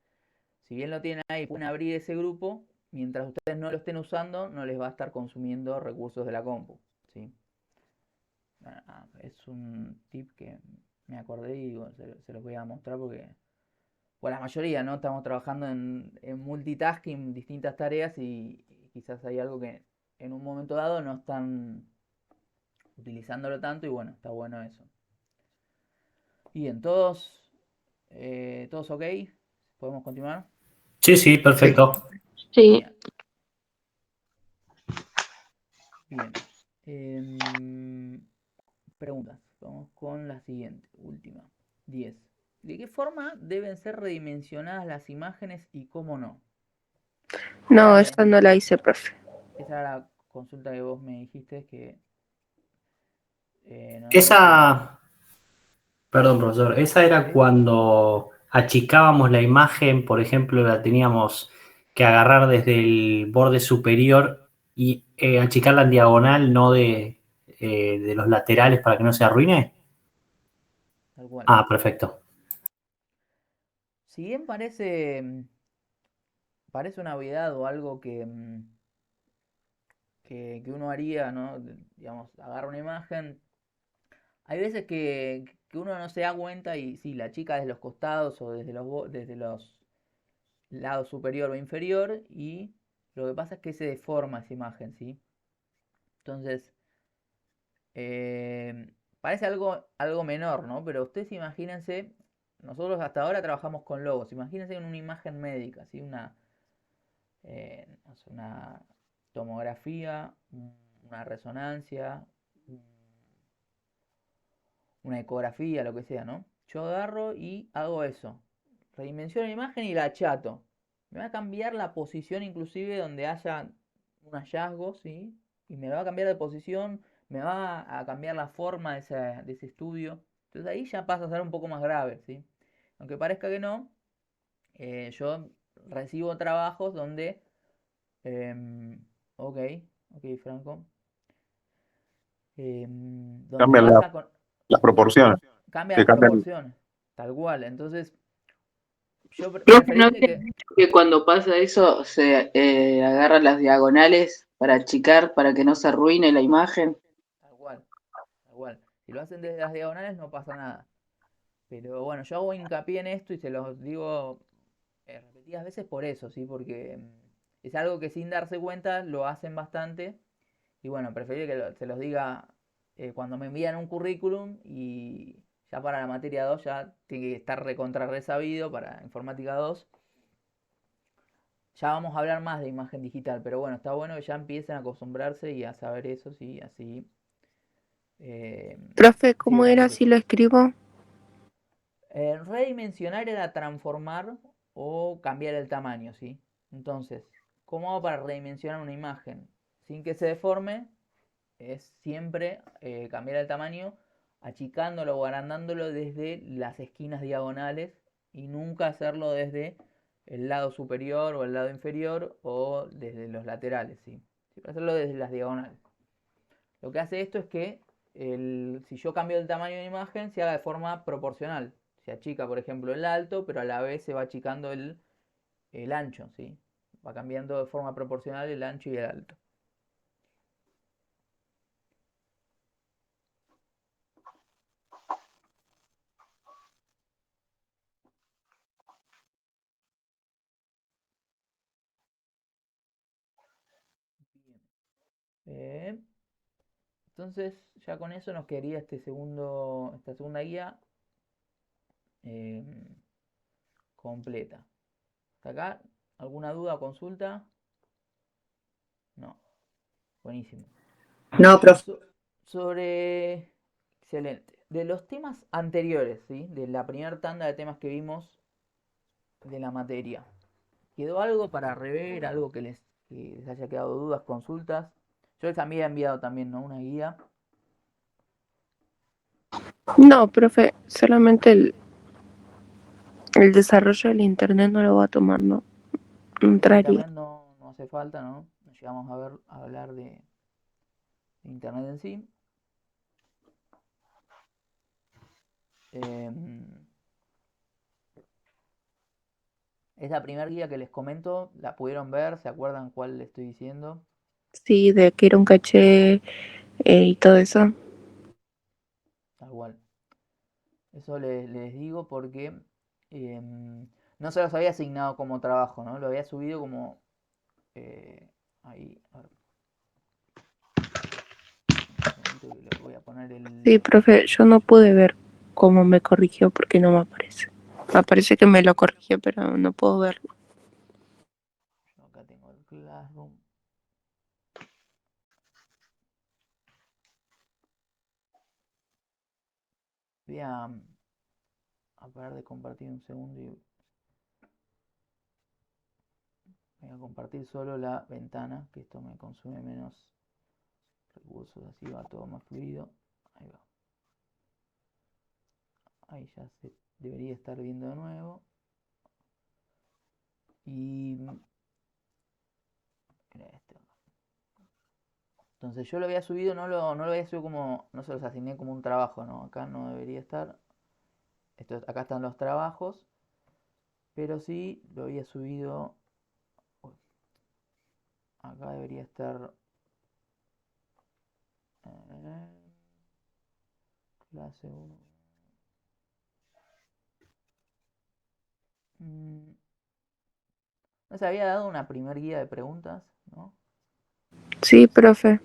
si bien lo tienen ahí, pueden abrir ese grupo, mientras ustedes no lo estén usando, no les va a estar consumiendo recursos de la compu, ¿sí? Es un tip que me acordé y digo, se los voy a mostrar porque, bueno, la mayoría, ¿no? Estamos trabajando en multitasking, distintas tareas y quizás hay algo que en un momento dado no están utilizándolo tanto y bueno, está bueno eso. Bien, ¿todos ok? ¿Podemos continuar? Sí, sí, perfecto. Sí. Bien. Bien. Preguntas. Vamos con la siguiente, última. 10. ¿De qué forma deben ser redimensionadas las imágenes y cómo no? No, Dale. esa no la hice, profe. Esa era la consulta que vos me dijiste que no la Esa, perdón, profesor, esa era ¿Sí? cuando achicábamos la imagen, por ejemplo, la teníamos que agarrar desde el borde superior y achicarla en diagonal, no de los laterales para que no se arruine. Tal cual. Ah, perfecto. Si bien parece una obviedad o algo que uno haría, ¿no? Digamos, agarra una imagen. Hay veces que uno no se da cuenta y sí, la chica desde los costados o desde los lados superior o inferior y lo que pasa es que se deforma esa imagen, ¿sí? Entonces, eh, parece algo menor, ¿no? Pero ustedes imagínense, nosotros hasta ahora trabajamos con logos, imagínense en una imagen médica, ¿sí? No sé, una tomografía, una resonancia, una ecografía, lo que sea, ¿no? Yo agarro y hago eso. Redimensiono la imagen y la achato. Me va a cambiar la posición inclusive donde haya un hallazgo, ¿sí? Y me va a cambiar de posición, me va a cambiar la forma de ese estudio. Entonces ahí ya pasa a ser un poco más grave, ¿sí? Aunque parezca que no, yo recibo trabajos donde... em, ok, ok, Franco. Donde Cambian vas a... las proporciones, Cambia que las cambian. proporciones, tal cual. Entonces, yo Profe, ¿no preferible te que... que cuando pasa eso se agarran las diagonales para achicar, para que no se arruine la imagen? Tal cual, tal cual. Si lo hacen desde las diagonales no pasa nada. Pero bueno, yo hago hincapié en esto y se los digo repetidas veces por eso, ¿sí? Porque es algo que sin darse cuenta lo hacen bastante. Y bueno, preferible que se los diga cuando me envían un currículum y ya para la materia 2 ya tiene que estar recontra resabido para informática 2. Ya vamos a hablar más de imagen digital, pero bueno, está bueno que ya empiecen a acostumbrarse y a saber eso, sí, así. Profe, Sí, ¿cómo era decime, si lo escribo? redimensionar era transformar o cambiar el tamaño, ¿sí? Entonces, ¿cómo hago para redimensionar una imagen sin que se deforme? Es siempre cambiar el tamaño, achicándolo o agrandándolo desde las esquinas diagonales y nunca hacerlo desde el lado superior o el lado inferior o desde los laterales, ¿sí? Siempre hacerlo desde las diagonales. Lo que hace esto es que si yo cambio el tamaño de la imagen, se haga de forma proporcional. Se achica, por ejemplo, el alto, pero a la vez se va achicando el ancho, ¿sí? Va cambiando de forma proporcional el ancho y el alto. Bien. Entonces, ya con eso nos quedaría esta segunda guía eh, completa. ¿Hasta acá? ¿Alguna duda o consulta? No. Buenísimo. No, profe. Sobre... Excelente. De los temas anteriores, ¿sí? De la primera tanda de temas que vimos de la materia. ¿Quedó algo para rever? ¿Algo que les haya quedado dudas, consultas? Yo les había enviado también, ¿no? Una guía. No, profe, solamente el desarrollo del internet no lo va a tomar, no entraría. Internet no hace falta, ¿no? No llegamos a hablar de internet en sí. Esa primera guía que les comento, ¿la pudieron ver? ¿Se acuerdan cuál le estoy diciendo? Sí, de que era un caché y todo eso. Tal cual. Eso les digo porque no se los había asignado como trabajo, ¿no? Lo había subido como... ahí, a ver. Un segundito que le voy a poner Sí, el... profe, yo no pude ver cómo me corrigió porque no me aparece. Me parece que me lo corrigió, pero no puedo verlo. Yo acá tengo el Classroom. Voy a parar de compartir un segundo y voy a compartir solo la ventana, que esto me consume menos recursos, así va todo más fluido. Ahí va. Ahí ya se debería estar viendo de nuevo. Y mira este. Entonces yo lo había subido, no lo había subido como, no se los asigné como un trabajo, ¿no? Acá no debería estar. Acá están los trabajos, pero sí lo había subido. Uy, acá debería estar clase 1. No se había dado una primer guía de preguntas, ¿no? Sí, profe.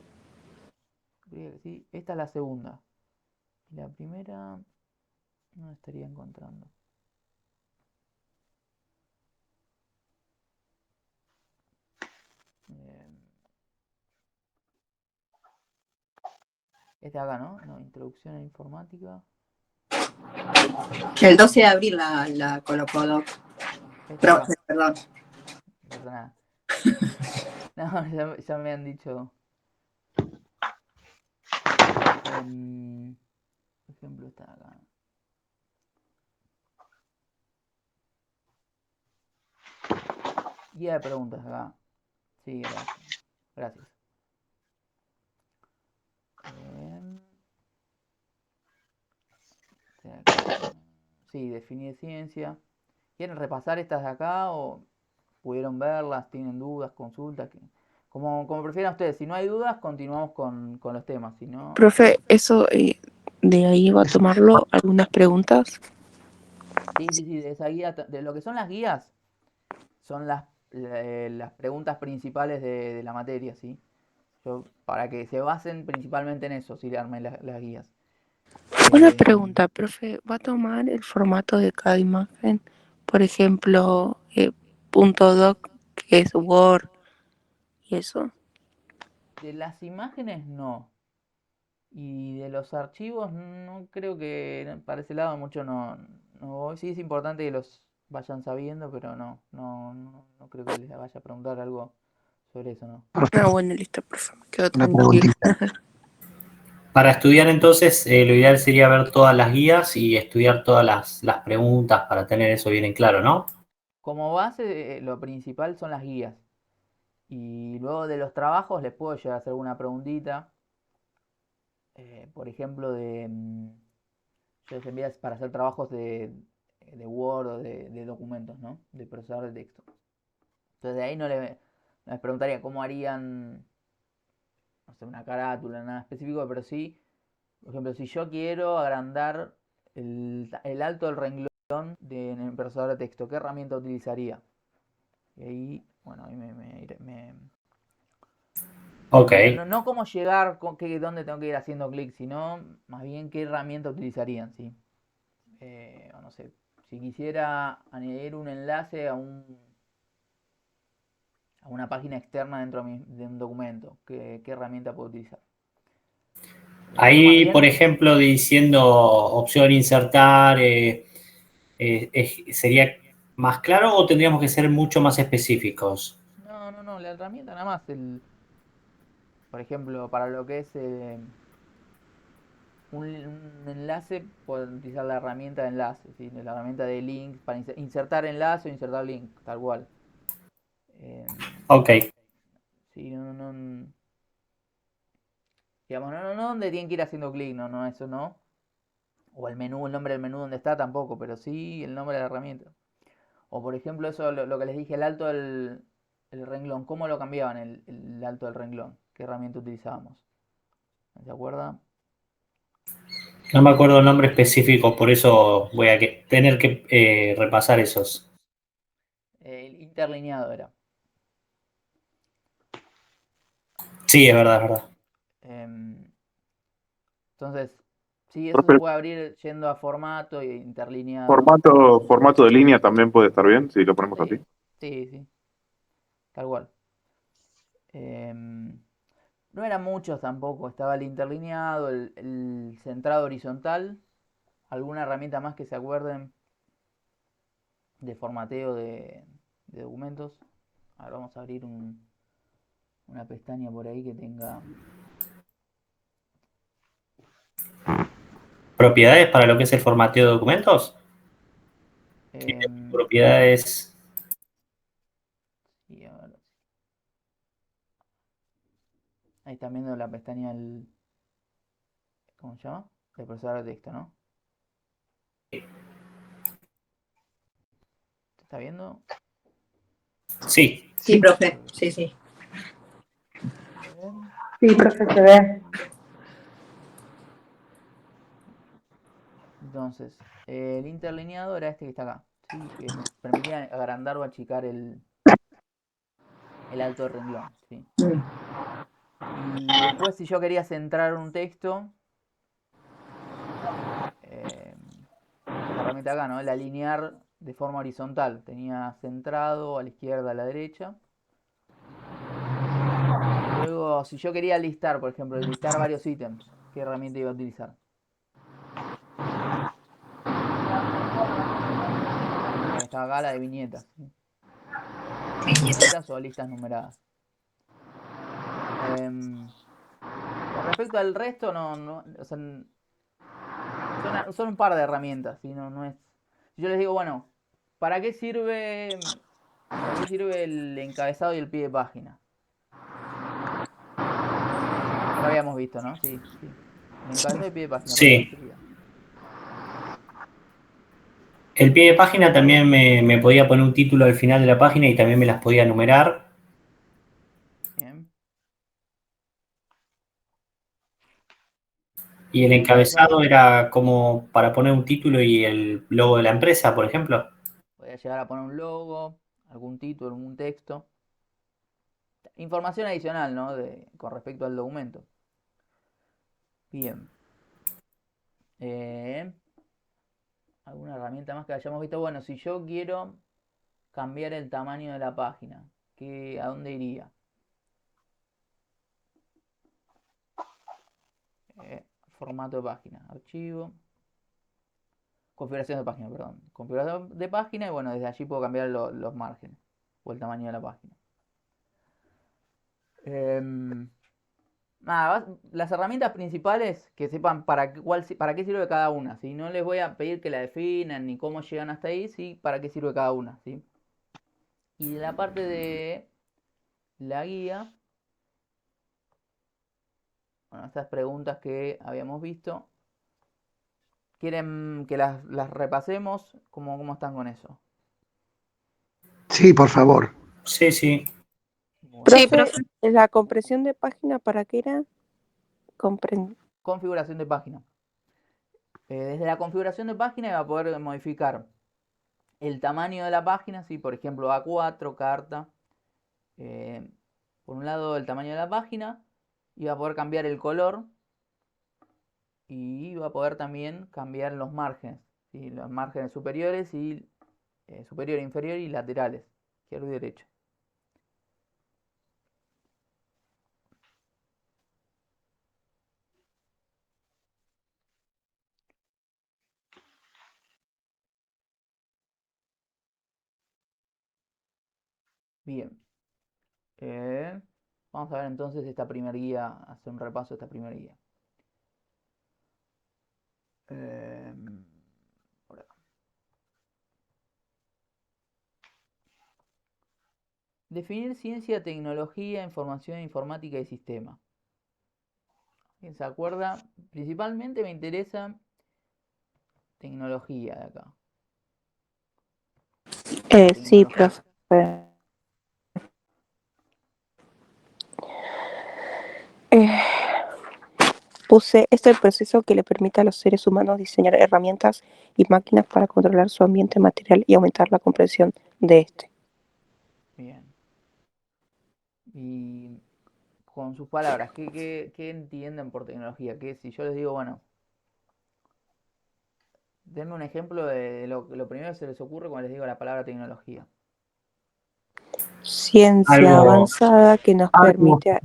Creo que sí. Esta es la segunda. Y la primera no la estaría encontrando. Este acá, ¿no? No, introducción a informática. El 12 de abril la colocó, Doc. Esta acá. Perdón. No pasa nada. No, ya me han dicho. Por ejemplo, esta acá. Guía de preguntas acá. Sí, gracias. Sí, definir ciencia. ¿Quieren repasar estas de acá o pudieron verlas? ¿Tienen dudas, consultas? Como prefieran ustedes. Si no hay dudas, continuamos con los temas. Si no... Profe, eso de ahí va a tomarlo algunas preguntas. Sí, de esa guía, de lo que son las guías, son las preguntas principales de la materia, ¿sí? Para que se basen principalmente en eso, si le armé las guías. Una pregunta, profe, ¿va a tomar el formato de cada imagen? Por ejemplo, .doc, que es Word y eso. De las imágenes no. Y de los archivos no creo que para ese lado mucho no voy. Sí es importante que los vayan sabiendo, pero no creo que les vaya a preguntar algo sobre eso, ¿no? Ah, bueno, listo, profe, me quedo Una tranquila. preguntita. Para estudiar entonces, lo ideal sería ver todas las guías y estudiar todas las preguntas para tener eso bien en claro, ¿no? Como base, lo principal son las guías. Y luego de los trabajos les puedo llegar a hacer alguna preguntita. Por ejemplo, yo les envío para hacer trabajos de Word o de documentos, ¿no? De procesador de texto. Entonces de ahí no les preguntaría cómo harían, no sé, una carátula, nada específico, pero sí, por ejemplo, si yo quiero agrandar el alto del renglón en el procesador de texto, ¿qué herramienta utilizaría? Y ahí, bueno, ahí Ok. no cómo llegar, dónde tengo que ir haciendo clic, sino más bien qué herramienta utilizarían, ¿sí? O no sé, si quisiera añadir un enlace a a una página externa dentro de un documento. ¿Qué herramienta puedo utilizar? Ahí, por ejemplo, diciendo opción insertar, ¿sería más claro o tendríamos que ser mucho más específicos? No, la herramienta nada más. Por ejemplo, para lo que es un enlace, puedo utilizar la herramienta de enlace, ¿sí? La herramienta de link para insertar enlace o insertar link, tal cual. Ok. Sí, digamos, no donde tienen que ir haciendo clic, no, eso no. O el menú, el nombre del menú donde está tampoco, pero sí el nombre de la herramienta. O por ejemplo, eso lo que les dije, el alto del renglón, ¿cómo lo cambiaban el alto del renglón? ¿Qué herramienta utilizábamos? ¿Se acuerdan? No me acuerdo el nombre específico, por eso voy a tener que repasar esos. El interlineado era. Sí, es verdad, es verdad. Entonces, sí, eso se puede abrir yendo a formato e interlineado. Formato de línea también puede estar bien, si lo ponemos así. Sí, tal cual. No eran muchos tampoco, estaba el interlineado, el centrado horizontal, alguna herramienta más que se acuerden de formateo de documentos. Ahora vamos a abrir una pestaña por ahí que tenga... ¿Propiedades para lo que es el formateo de documentos? Propiedades. Y ahora, ahí están viendo la pestaña del... ¿Cómo se llama? El procesador de texto, ¿no? ¿Se está viendo? Sí. Sí, profe, sí. Sí, profe, se ve. Entonces, el interlineado era este que está acá, ¿sí? Que me permitía agrandar o achicar el alto del renglón, ¿sí? Y después, si yo quería centrar un texto, esta herramienta acá, ¿no? El alinear de forma horizontal. Tenía centrado a la izquierda, a la derecha. Luego, si yo quería listar, por ejemplo, listar varios ítems, ¿qué herramienta iba a utilizar? Esta que está acá, la de viñetas, ¿sí? Viñetas o listas numeradas. Con respecto al resto, o sea, son un par de herramientas, ¿sí? No es... Si yo les digo, bueno, ¿para qué sirve el encabezado y el pie de página? Lo habíamos visto, ¿no? Sí. El encabezado y el pie de página, ¿para qué Sí. servía? El pie de página también me podía poner un título al final de la página y también me las podía numerar. Bien. Y el encabezado era como para poner un título y el logo de la empresa, por ejemplo. Podía llegar a poner un logo, algún título, algún texto. Información adicional, ¿no? Con respecto al documento. Bien. ¿Alguna herramienta más que hayamos visto? Bueno, si yo quiero cambiar el tamaño de la página, ¿a dónde iría? Formato de página, archivo. Configuración de página, perdón. Configuración de página y bueno, desde allí puedo cambiar los márgenes o el tamaño de la página. Nada, las herramientas principales que sepan para qué sirve cada una, ¿sí? No les voy a pedir que la definan ni cómo llegan hasta ahí, sí, para qué sirve cada una, ¿sí? Y de la parte de la guía, bueno, estas preguntas que habíamos visto, ¿quieren que las repasemos? ¿Cómo están con eso? Sí, por favor. Sí. Profe, ¿la compresión de página para qué era? Configuración de página. Desde la configuración de página va a poder modificar el tamaño de la página, ¿sí? Por ejemplo, A4, carta. Por un lado el tamaño de la página, y va a poder cambiar el color y va a poder también cambiar los márgenes, ¿sí? Los márgenes superiores y superior, inferior y laterales, izquierdo y derecho. Bien. Vamos a ver entonces esta primer guía, hacer un repaso de esta primer guía. Por acá. Definir ciencia, tecnología, información, informática y sistema. ¿Quién se acuerda? Principalmente me interesa tecnología de acá. Sí, Tecnología. profe. Eh, Puse, es el proceso que le permite a los seres humanos diseñar herramientas y máquinas para controlar su ambiente material y aumentar la comprensión de este. Bien. Y con sus palabras, ¿qué entienden por tecnología? Que si yo les digo, bueno, denme un ejemplo de lo primero que se les ocurre cuando les digo la palabra tecnología. Ciencia Algo, avanzada que nos Algo permite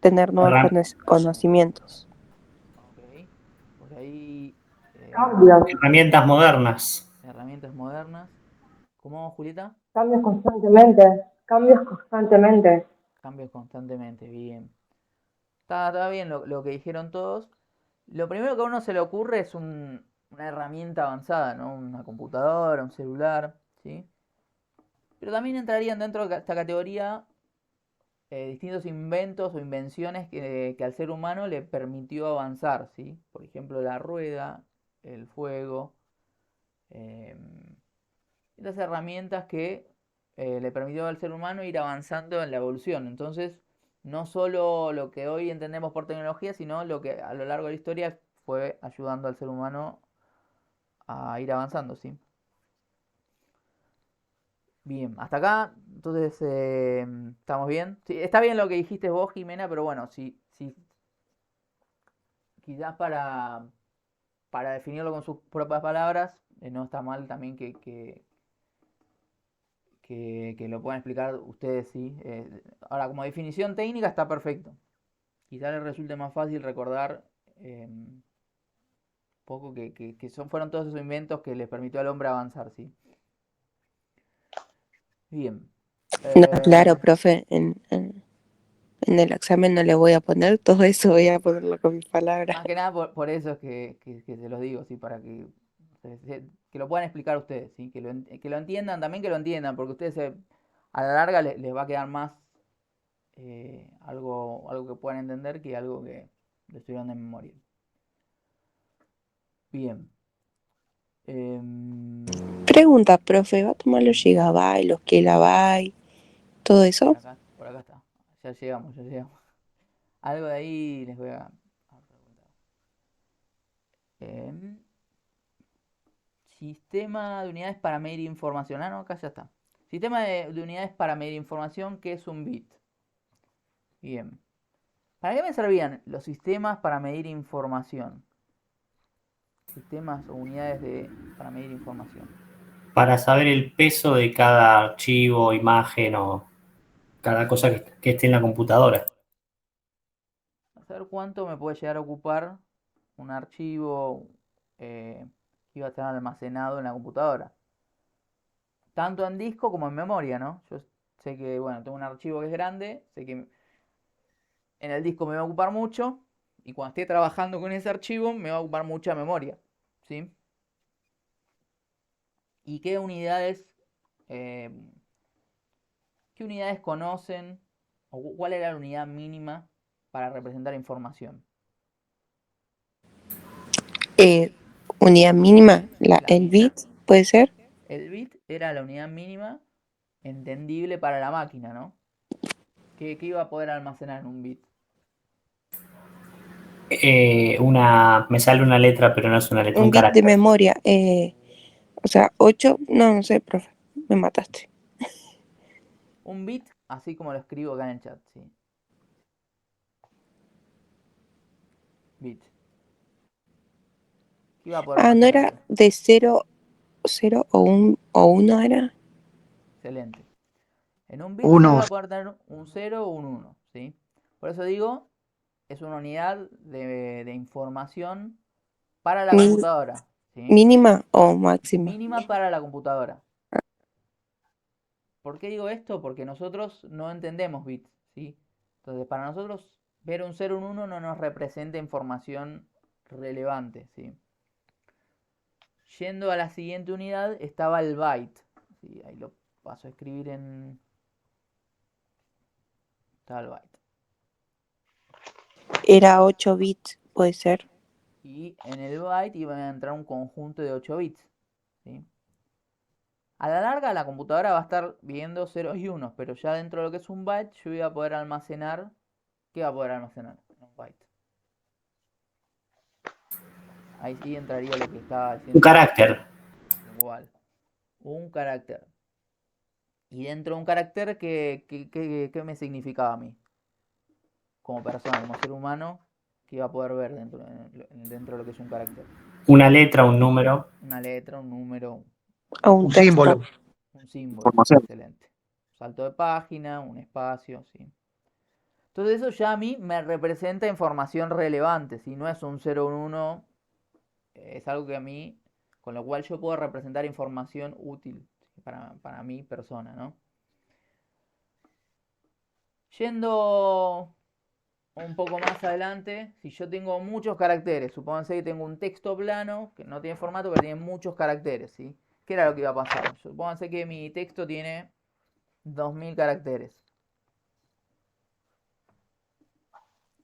tener nuevos herram- conocimientos. Ok. Por ahí, Cambios, herramientas modernas. herramientas modernas. ¿Cómo, Julieta? cambios constantemente, cambios constantemente. Cambios constantemente, bien. Está bien lo que dijeron todos. Lo primero que a uno se le ocurre es una herramienta avanzada, ¿no? Una computadora, un celular, ¿sí? Pero también entrarían dentro de esta categoría distintos inventos o invenciones que al ser humano le permitió avanzar, ¿sí? Por ejemplo, la rueda, el fuego, eh, estas herramientas que le permitió al ser humano ir avanzando en la evolución. Entonces, no solo lo que hoy entendemos por tecnología, sino lo que a lo largo de la historia fue ayudando al ser humano a ir avanzando, ¿sí? Bien, hasta acá, entonces, ¿estamos bien? Sí, está bien lo que dijiste vos, Jimena, pero bueno, sí, quizás para definirlo con sus propias palabras, no está mal también que lo puedan explicar ustedes, sí. Ahora, como definición técnica está perfecto. Quizás les resulte más fácil recordar un poco fueron todos esos inventos que les permitió al hombre avanzar, sí. Bien. No, claro, profe, en el examen no le voy a poner todo eso, voy a ponerlo con mis palabras. Más que nada por eso es que se los digo, ¿sí? Para que lo puedan explicar ustedes, ¿sí? Que lo entiendan, también que lo entiendan, porque ustedes a la larga les va a quedar más algo que puedan entender que algo que lo estuvieron de memoria. Bien. Pregunta, profe, ¿va a tomar los gigabytes, los kilobytes, todo eso? Por acá está. Ya llegamos. Algo de ahí les voy a preguntar. Sistema de unidades para medir información. Ah, no, acá ya está. Sistema de unidades para medir información, ¿qué es un bit? Bien. ¿Para qué me servían los sistemas para medir información? Sistemas o unidades para medir información. Para saber el peso de cada archivo, imagen o cada cosa que esté en la computadora. A saber cuánto me puede llegar a ocupar un archivo que iba a estar almacenado en la computadora. Tanto en disco como en memoria, ¿no? Yo sé que, bueno, tengo un archivo que es grande, sé que en el disco me va a ocupar mucho y cuando esté trabajando con ese archivo me va a ocupar mucha memoria, ¿sí? ¿Y eh, qué unidades conocen o cuál era la unidad mínima para representar información? Unidad mínima, Claro. el bit, ¿puede ser? El bit era la unidad mínima entendible para la máquina, ¿no? ¿Qué iba a poder almacenar en un bit? Me sale una letra, pero no es una letra, Un un bit de carácter. memoria, o sea, 8, no sé, profe, me mataste. Un bit, así como lo escribo acá en el chat, ¿sí? Bit. ¿Qué iba a poder Ah, ¿no almacenar era eso? de 0, 0 o 1 era? Excelente. En un bit yo iba a unos, poder tener un 0 o un 1, ¿sí? Por eso digo, es una unidad de información para la computadora, ¿sí? ¿Mínima o máxima? Mínima para la computadora. ¿Por qué digo esto? Porque nosotros no entendemos bits, ¿sí? Entonces, para nosotros, ver un 0 o un 1 no nos representa información relevante, ¿sí? Yendo a la siguiente unidad estaba el byte, ¿sí? Ahí lo paso a escribir en... Estaba el byte. Era 8 bits, puede ser. Y en el byte iba a entrar un conjunto de 8 bits, ¿sí? A la larga la computadora va a estar viendo ceros y unos, pero ya dentro de lo que es un byte yo voy a poder almacenar... ¿Qué va a poder almacenar en un byte? Ahí sí entraría lo que estaba Un diciendo. carácter. Igual. Un carácter. Y dentro de un carácter, ¿qué me significaba a mí? Como persona, como ser humano, ¿qué iba a poder ver dentro de lo que es un carácter? Una letra, un número. Una letra, un número, O un Un texto. símbolo. un símbolo. Información. Excelente. Salto de página, un espacio, sí. Entonces eso ya a mí me representa información relevante. Si no es un 0 o un 1, es algo que a mí, con lo cual yo puedo representar información útil para mi persona, ¿no? Yendo un poco más adelante, si yo tengo muchos caracteres, supónganse que tengo un texto plano que no tiene formato, pero tiene muchos caracteres, ¿sí? ¿Qué era lo que iba a pasar? Supónganse que mi texto tiene 2000 caracteres.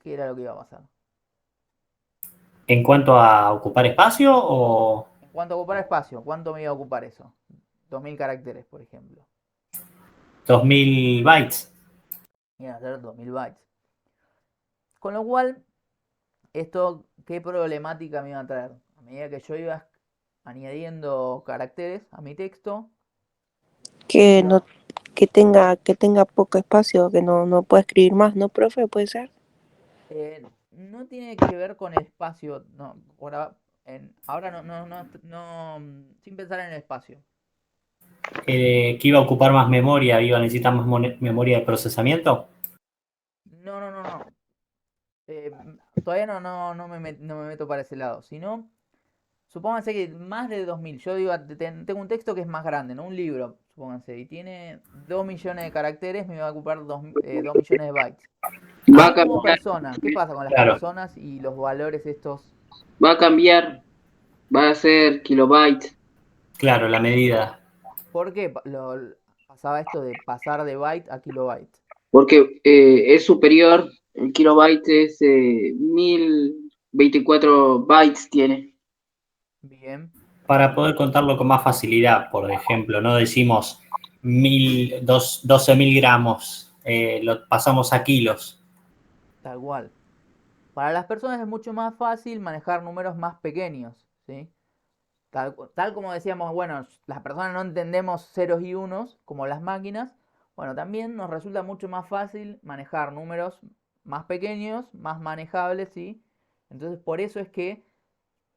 ¿Qué era lo que iba a pasar? ¿En cuanto a ocupar espacio o En cuanto a ocupar espacio, ¿cuánto me iba a ocupar eso? 2000 caracteres, por ejemplo. 2000 bytes? Iban a ser 2000 bytes. Con lo cual, esto, ¿qué problemática me iba a traer? A medida que yo iba añadiendo caracteres a mi texto, Que no, que tenga poco espacio, que no pueda escribir más, ¿no, profe? ¿Puede ser? no tiene que ver con el espacio, no, ahora sin pensar en el espacio. Que iba a ocupar más memoria, iba a necesitar más memoria de procesamiento? No. Todavía no me meto para ese lado, sino, supónganse que más de 2000, yo digo, tengo un texto que es más grande, ¿no? Un libro, supónganse, y tiene 2 millones de caracteres, me va a ocupar 2 millones de bytes. Va A a mí como cambiar, persona, ¿qué pasa con las Claro. personas y los valores estos? va a cambiar, va a ser kilobytes. Claro, la medida. ¿Por qué pasaba esto de pasar de byte a kilobyte? Porque es superior, el kilobyte es 1024 bytes tiene. Bien, Para poder contarlo con más facilidad, por ejemplo, no decimos 12.000 gramos, lo pasamos a kilos. tal cual. Para las personas es mucho más fácil manejar números más pequeños, ¿sí? Tal como decíamos, bueno, las personas no entendemos ceros y unos como las máquinas. Bueno, también nos resulta mucho más fácil manejar números más pequeños, más manejables, ¿sí? Entonces, por eso es que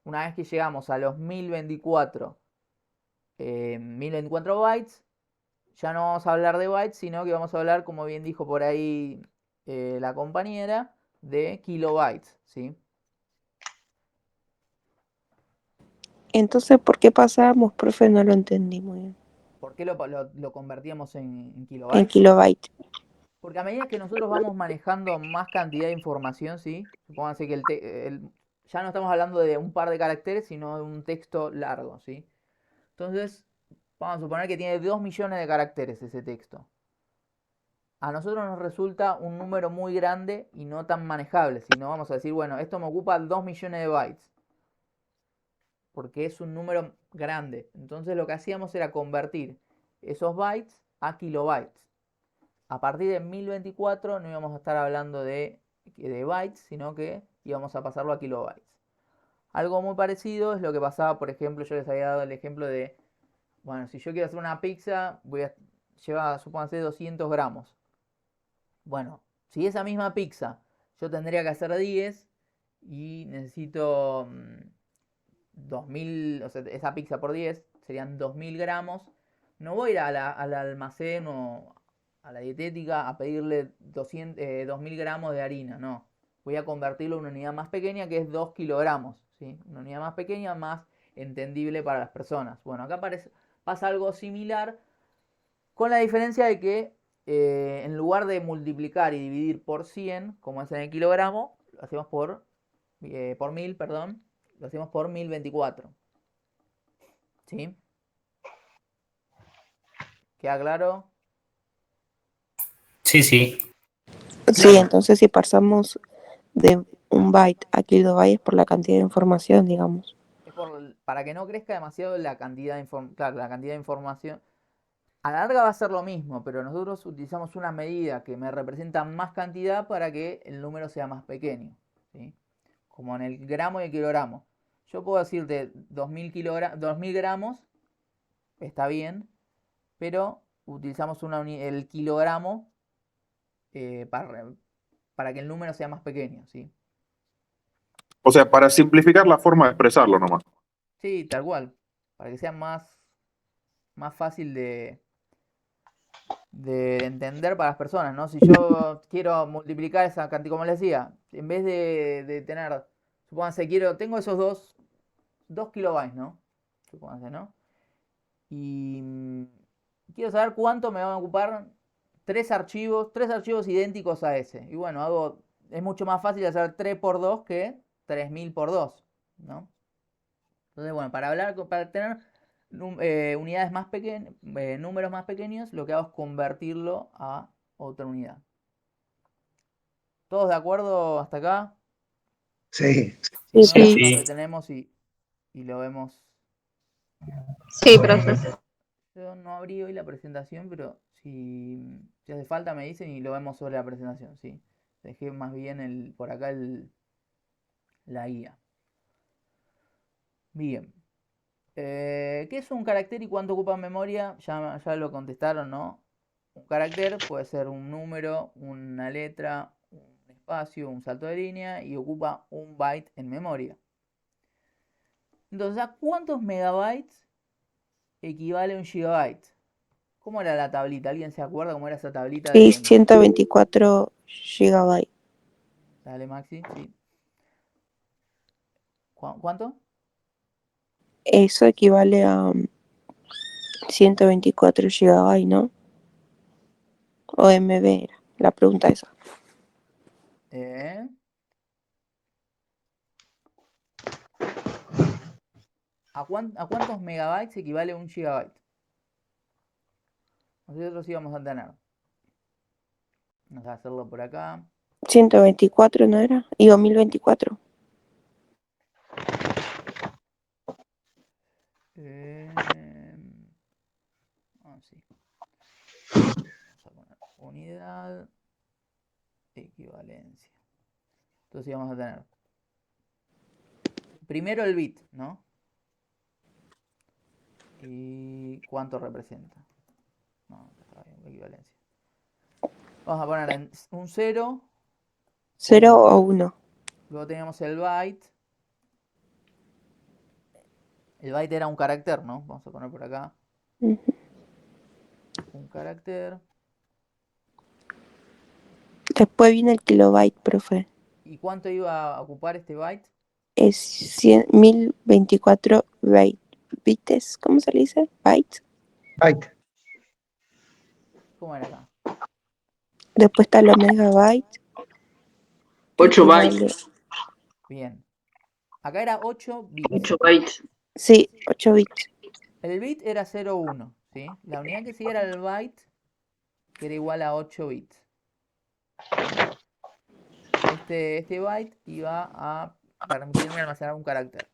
una vez que llegamos a los 1024 bytes, ya no vamos a hablar de bytes, sino que vamos a hablar, como bien dijo por ahí la compañera, de kilobytes, ¿sí? Entonces, ¿por qué pasábamos, profe? No lo entendí muy bien. ¿Por qué lo convertíamos en En kilobytes? kilobyte. Porque a medida que nosotros vamos manejando más cantidad de información, ¿sí? Supónganse que ya no estamos hablando de un par de caracteres, sino de un texto largo, ¿sí? Entonces, vamos a suponer que tiene 2 millones de caracteres ese texto. A nosotros nos resulta un número muy grande y no tan manejable, sino vamos a decir, bueno, esto me ocupa 2 millones de bytes, porque es un número grande. Entonces lo que hacíamos era convertir esos bytes a kilobytes. A partir de 1024 no íbamos a estar hablando de bytes, sino que íbamos a pasarlo a kilobytes. Algo muy parecido es lo que pasaba, por ejemplo, yo les había dado el ejemplo de, bueno, si yo quiero hacer una pizza, lleva, supónganse, 200 gramos. Bueno, si esa misma pizza yo tendría que hacer 10 y necesito 2000, o sea, esa pizza por 10 serían 2000 gramos, no voy a ir al almacén o a la dietética a pedirle 2000 gramos de harina, no. Voy a convertirlo en una unidad más pequeña que es 2 kilogramos, ¿sí? Una unidad más pequeña, más entendible para las personas. Bueno, acá pasa algo similar, Con la diferencia de que en lugar de multiplicar y dividir por 100, como es en el kilogramo, lo hacemos por 1000, perdón, lo hacemos por 1024. ¿Sí? ¿Queda claro? Sí, sí. Sí, entonces si pasamos de un byte a kilobyte es por la cantidad de información, digamos. Es para que no crezca demasiado la cantidad de información. Claro, la cantidad de información. A la larga va a ser lo mismo, pero nosotros utilizamos una medida que me representa más cantidad para que el número sea más pequeño, ¿sí? Como en el gramo y el kilogramo. Yo puedo decirte 2000 gramos, está bien, pero utilizamos el kilogramo para que el número sea más pequeño, ¿sí? O sea, para simplificar la forma de expresarlo nomás. Sí, tal cual. Para que sea más fácil de entender para las personas, ¿no? Si yo quiero multiplicar esa cantidad, como les decía, en vez de tener, supónganse, tengo esos 2 kilobytes, ¿no? Supónganse, ¿no? Y quiero saber cuánto me van a ocupar tres archivos idénticos a ese. Y bueno, es mucho más fácil hacer 3 por 2 que 3000 por 2, ¿no? Entonces, bueno, para tener unidades más pequeñas, números más pequeños, lo que hago es convertirlo a otra unidad. ¿Todos de acuerdo hasta acá? Sí. Si no, Sí. nos detenemos y lo vemos. Sí, profesor. Yo no abrí hoy la presentación, pero si hace falta me dicen y lo vemos sobre la presentación, ¿sí? Dejé más bien por acá la guía. Bien. ¿Qué es un carácter y cuánto ocupa memoria? Ya lo contestaron, ¿no? Un carácter puede ser un número, una letra, un espacio, un salto de línea y ocupa un byte en memoria. Entonces, ¿a cuántos megabytes equivale un gigabyte? ¿Cómo era la tablita? ¿Alguien se acuerda cómo era esa tablita? Sí, 124 gigabytes. Dale, Maxi, sí. ¿Cuánto? Eso equivale a 124 gigabytes, ¿no? O MB era la pregunta esa. ¿A cuántos megabytes equivale un gigabyte? Nosotros íbamos a tener. Vamos a hacerlo por acá. 124, ¿no era? Digo, 1024. Sí. Vamos a poner unidad, equivalencia. Entonces íbamos a tener primero el bit, ¿no? ¿Y cuánto representa? No, está bien, equivalencia. Vamos a poner un 0. 0 o 1. Luego teníamos el byte. El byte era un carácter, ¿no? Vamos a poner por acá. Un carácter. Después viene el kilobyte, profe. ¿Y cuánto iba a ocupar este byte? Es 1024 bytes. ¿Cómo se le dice? Bytes. Byte. ¿Cómo era acá? Después está los megabytes. 8 bytes. Bien. Acá era 8 bits. 8 bytes. Sí, 8 bits. El bit era 0,1, ¿sí? La unidad que seguía era el byte, que era igual a 8 bits. Este byte iba a permitirme almacenar un carácter.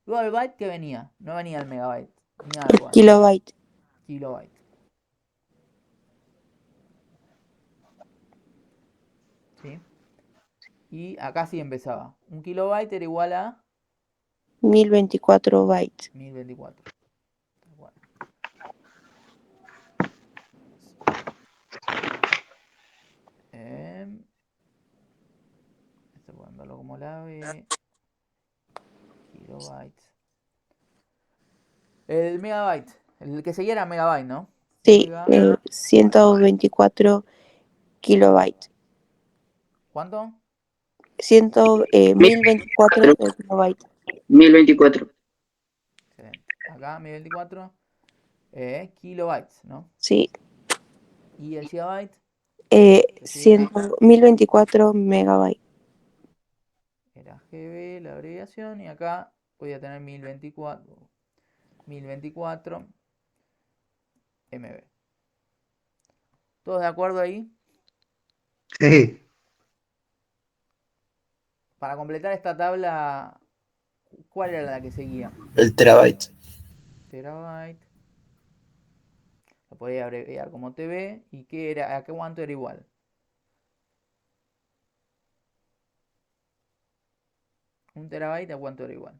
Luego el byte que venía, no venía el megabyte, venía algo. Kilobyte. Kilobyte. ¿Sí? Y acá sí empezaba. Un kilobyte era igual a 1024 bytes. 1024. Bueno. Esto puedo mandarlo como la B. Kilobytes. El megabyte. El que seguía era megabyte, ¿no? Sí, 124 kilobytes. ¿Cuánto? 1024 kilobytes. 1024. Excelente. Acá 1024. Kilobytes, ¿no? Sí. Y el gigabyte, 1024 megabytes. era GB la abreviación, y acá voy a tener 1024 MB. ¿Todos de acuerdo ahí? Sí. Para completar esta tabla, ¿cuál era la que seguía? El terabyte. Terabyte. Lo podía abreviar como TB. ¿Y qué era? ¿A qué cuánto era igual? ¿Un terabyte a cuánto era igual?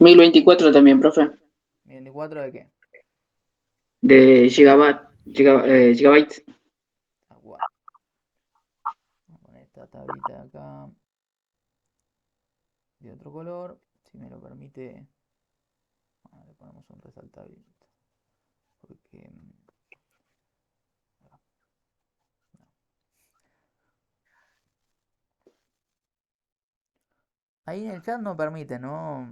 1024 también, profe. ¿1024 de qué? De gigabytes. A 4. Vamos a poner esta tablita de acá de otro color, si me lo permite. Le ponemos un resaltabilito. Porque ahí en el chat no permite, ¿no?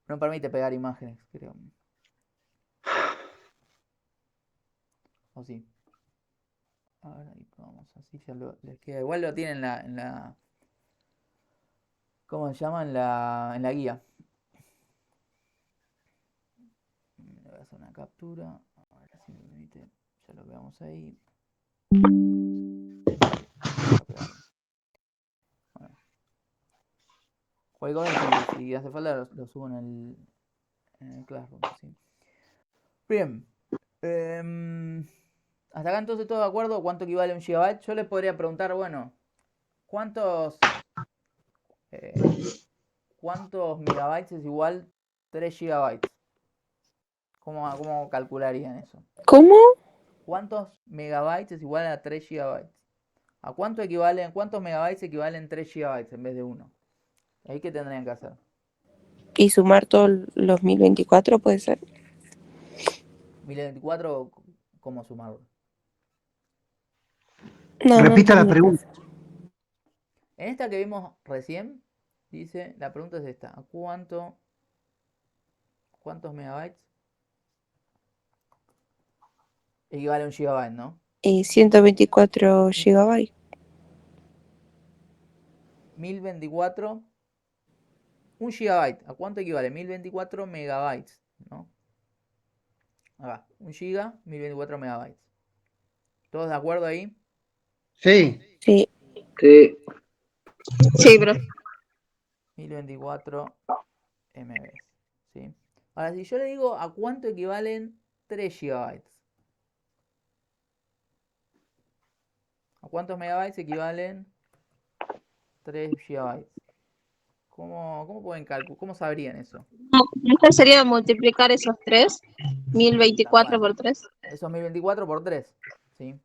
No permite pegar imágenes, creo. ¿O sí? Ahora ahí vamos, así ya les queda. Igual lo tienen en la ¿cómo se llama? En la guía. Le voy a hacer una captura. Ahora si me permite, ya lo veamos ahí. Voy a pegar. Bueno. Cualquier cosa, si hace falta, lo subo en el Classroom. ¿Sí? Bien. Hasta acá entonces todo de acuerdo. ¿Cuánto equivale un gigabyte? Yo les podría preguntar, bueno, ¿cuántos megabytes es igual 3 gigabytes? ¿Cómo calcularían eso? ¿Cómo? ¿Cuántos megabytes es igual a 3 gigabytes? ¿A cuántos megabytes equivalen 3 gigabytes en vez de 1? ¿Ahí qué tendrían que hacer? ¿Y sumar todos los 1024 puede ser? 1024, ¿cómo sumarlo? No, no Repita la entendí. pregunta. En esta que vimos recién, dice, la pregunta es esta. ¿A cuántos megabytes equivale un gigabyte, no? 124 gigabytes. 1024, un gigabyte, ¿a cuánto equivale? 1024 megabytes, ¿no? Acá, un giga, 1024 megabytes. ¿Todos de acuerdo ahí? Sí. Sí. Sí. Sí, profe. 1024 MB, ¿sí? Ahora, si yo le digo a cuánto equivalen 3 gigabytes. ¿A cuántos megabytes equivalen 3 gigabytes? ¿Cómo pueden calcular? ¿Cómo sabrían eso? No, esto sería multiplicar esos tres, Tal 1024 cual. por 3. Eso es 1024 por 3. ¿Sí?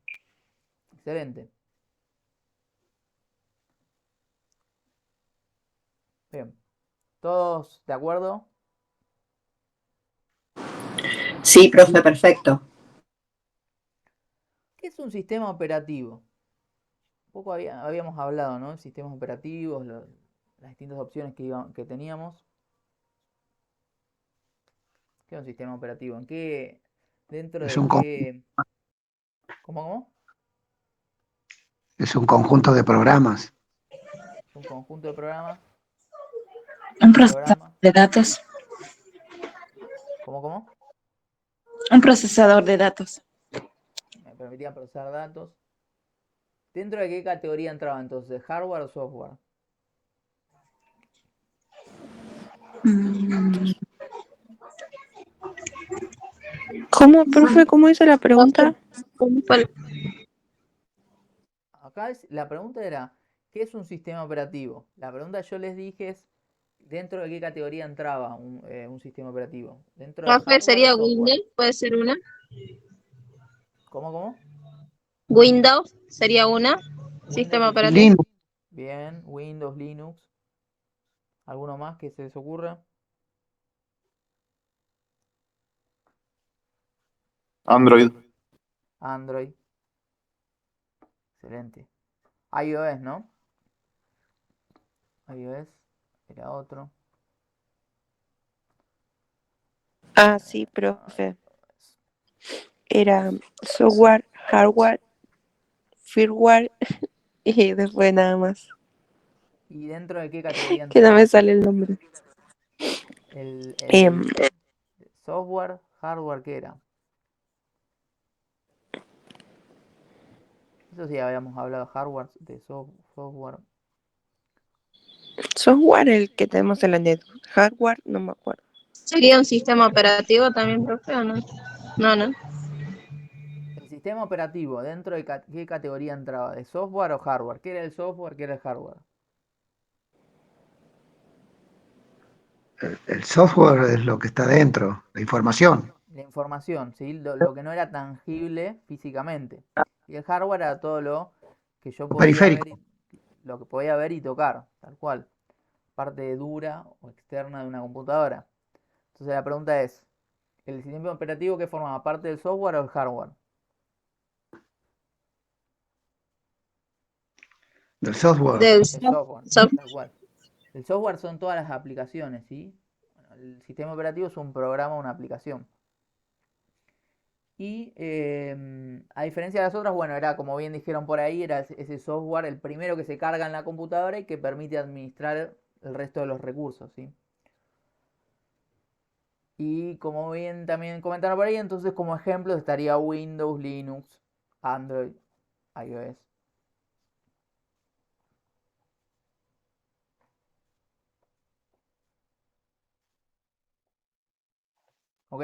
Excelente. Bien. ¿Todos de acuerdo? Sí, profe, perfecto. ¿Qué es un sistema operativo? Un poco habíamos hablado, ¿no? Sistemas operativos, las distintas opciones que teníamos. ¿Qué es un sistema operativo? ¿En qué? ¿Dentro Es de un, qué? ¿Cómo? es un conjunto de programas. Es un conjunto de programas. Un Un procesador programa. de datos. ¿Cómo? Un procesador de datos. Me permitía procesar datos. ¿Dentro de qué categoría entraba entonces? ¿Hardware o software? ¿Cómo, profe? ¿Cómo hizo la pregunta? Acá la pregunta era, ¿qué es un sistema operativo? La pregunta yo les dije es, ¿dentro de qué categoría entraba un sistema operativo? ¿Dentro de Profe, hardware o sería software? Windows, puede ser una. ¿Cómo? Windows sería una. Windows Sistema es operativo. Linux. bien, Windows, Linux. ¿Alguno más que se les ocurra? Android. Android. Excelente. iOS, ¿no? iOS. era otro. Ah, sí, profe. Era software, hardware, firmware y después nada más. ¿Y dentro de qué categoría Que no entraba? me sale el nombre. El Em, software, hardware, ¿qué era? Eso sí habíamos hablado, hardware, de software. software el que tenemos en la net. Hardware, no me acuerdo. ¿Sería un sistema operativo también, profe, o no? No, no. El sistema operativo, ¿dentro de qué categoría entraba? ¿De software o hardware? ¿Qué era el software? ¿Qué era el hardware? El software es lo que está dentro, la información. La información, ¿sí? Lo que no era tangible físicamente. Y el hardware era todo lo que yo Lo podía ver, periférico. lo que podía ver y tocar, tal cual. Parte dura o externa de una computadora. Entonces la pregunta es, ¿el sistema operativo qué formaba? ¿Parte del software o el hardware? Del software. Del El software, software. tal cual. El software son todas las aplicaciones, ¿sí? Bueno, el sistema operativo es un programa, una aplicación. Y a diferencia de las otras, bueno, era como bien dijeron por ahí, era ese software el primero que se carga en la computadora y que permite administrar el resto de los recursos, ¿sí? Y como bien también comentaron por ahí, entonces como ejemplos estaría Windows, Linux, Android, iOS. ¿Ok?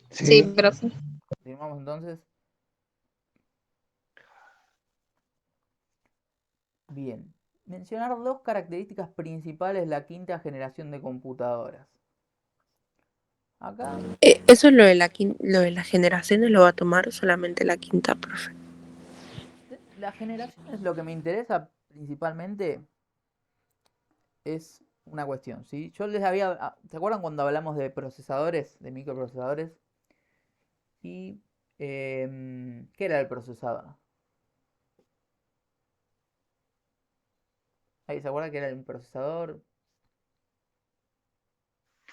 Sí, Sí. profe. Continuamos entonces. Bien. Mencionar dos características principales de la quinta generación de computadoras. Acá, Eso es lo de lo de las generaciones lo va a tomar solamente la quinta, profe. la generación es lo que me interesa principalmente, es una cuestión, ¿sí? Yo les había, ¿se acuerdan cuando hablamos de procesadores, de microprocesadores? Y, ¿qué era el procesador? ¿Ahí se acuerdan que era el procesador?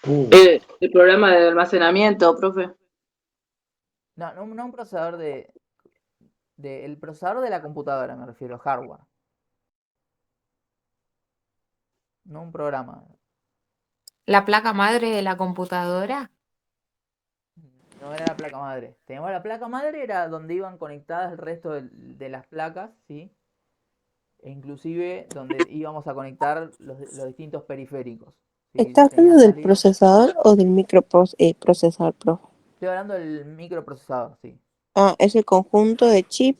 El programa de almacenamiento, profe. No, no un procesador el procesador de la computadora, me refiero, hardware. No un programa. ¿La placa madre de la computadora? No era la placa madre. Teníamos la placa madre, era donde iban conectadas el resto de las placas, ¿sí? E inclusive donde íbamos a conectar los distintos periféricos. ¿Sí? ¿Está Tenía hablando del salida. procesador o del microprocesador, profe? Estoy hablando del microprocesador, sí. Ah, es el conjunto de chips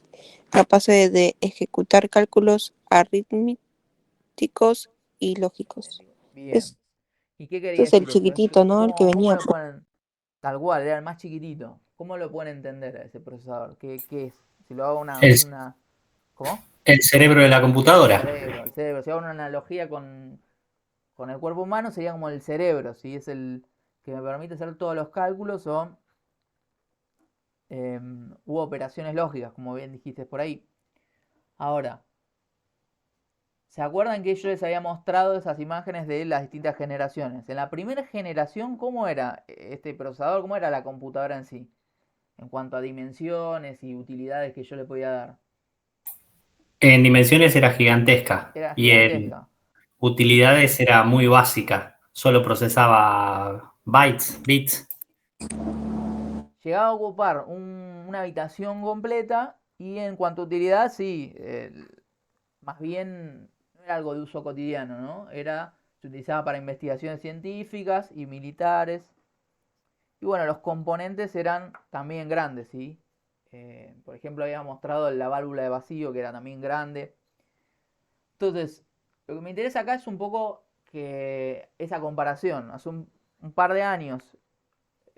capaces de ejecutar cálculos arítmicos y lógicos. Bien. ¿Y qué quería Es el decir eso? chiquitito, ¿no? El que ¿Cómo venía. lo pueden, tal cual, era el más chiquitito? ¿Cómo lo pueden entender a ese procesador? ¿Qué es? Si lo hago El, ¿cómo? el cerebro de la computadora. El cerebro. Si hago una analogía con el cuerpo humano, sería como el cerebro, ¿sí? Es el que me permite hacer todos los cálculos u operaciones lógicas, como bien dijiste por ahí. Ahora, ¿se acuerdan que yo les había mostrado esas imágenes de las distintas generaciones? En la primera generación, ¿cómo era este procesador? ¿Cómo era la computadora en sí? En cuanto a dimensiones y utilidades que yo le podía dar. En dimensiones era gigantesca Era y en gigantesca. utilidades era muy básica. Solo procesaba bytes, bits. Llegaba a ocupar una habitación completa y en cuanto a utilidad, sí, más bien no era algo de uso cotidiano, ¿no? Se utilizaba para investigaciones científicas y militares. Y bueno, los componentes eran también grandes, ¿sí? Por ejemplo, había mostrado la válvula de vacío, que era también grande. Entonces, lo que me interesa acá es un poco que esa comparación. Hace un par de años,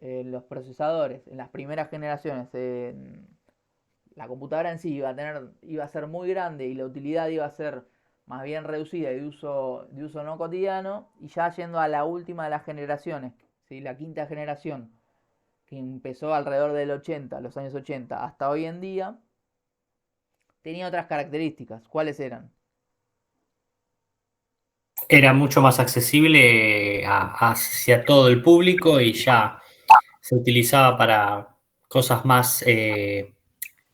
los procesadores, en las primeras generaciones, la computadora en sí iba a ser muy grande y la utilidad iba a ser más bien reducida y de uso no cotidiano. Y ya yendo a la última de las generaciones, ¿sí? La quinta generación, que empezó alrededor del 80, los años 80, hasta hoy en día, tenía otras características. ¿Cuáles eran? Era mucho más accesible hacia todo el público y ya se utilizaba para cosas más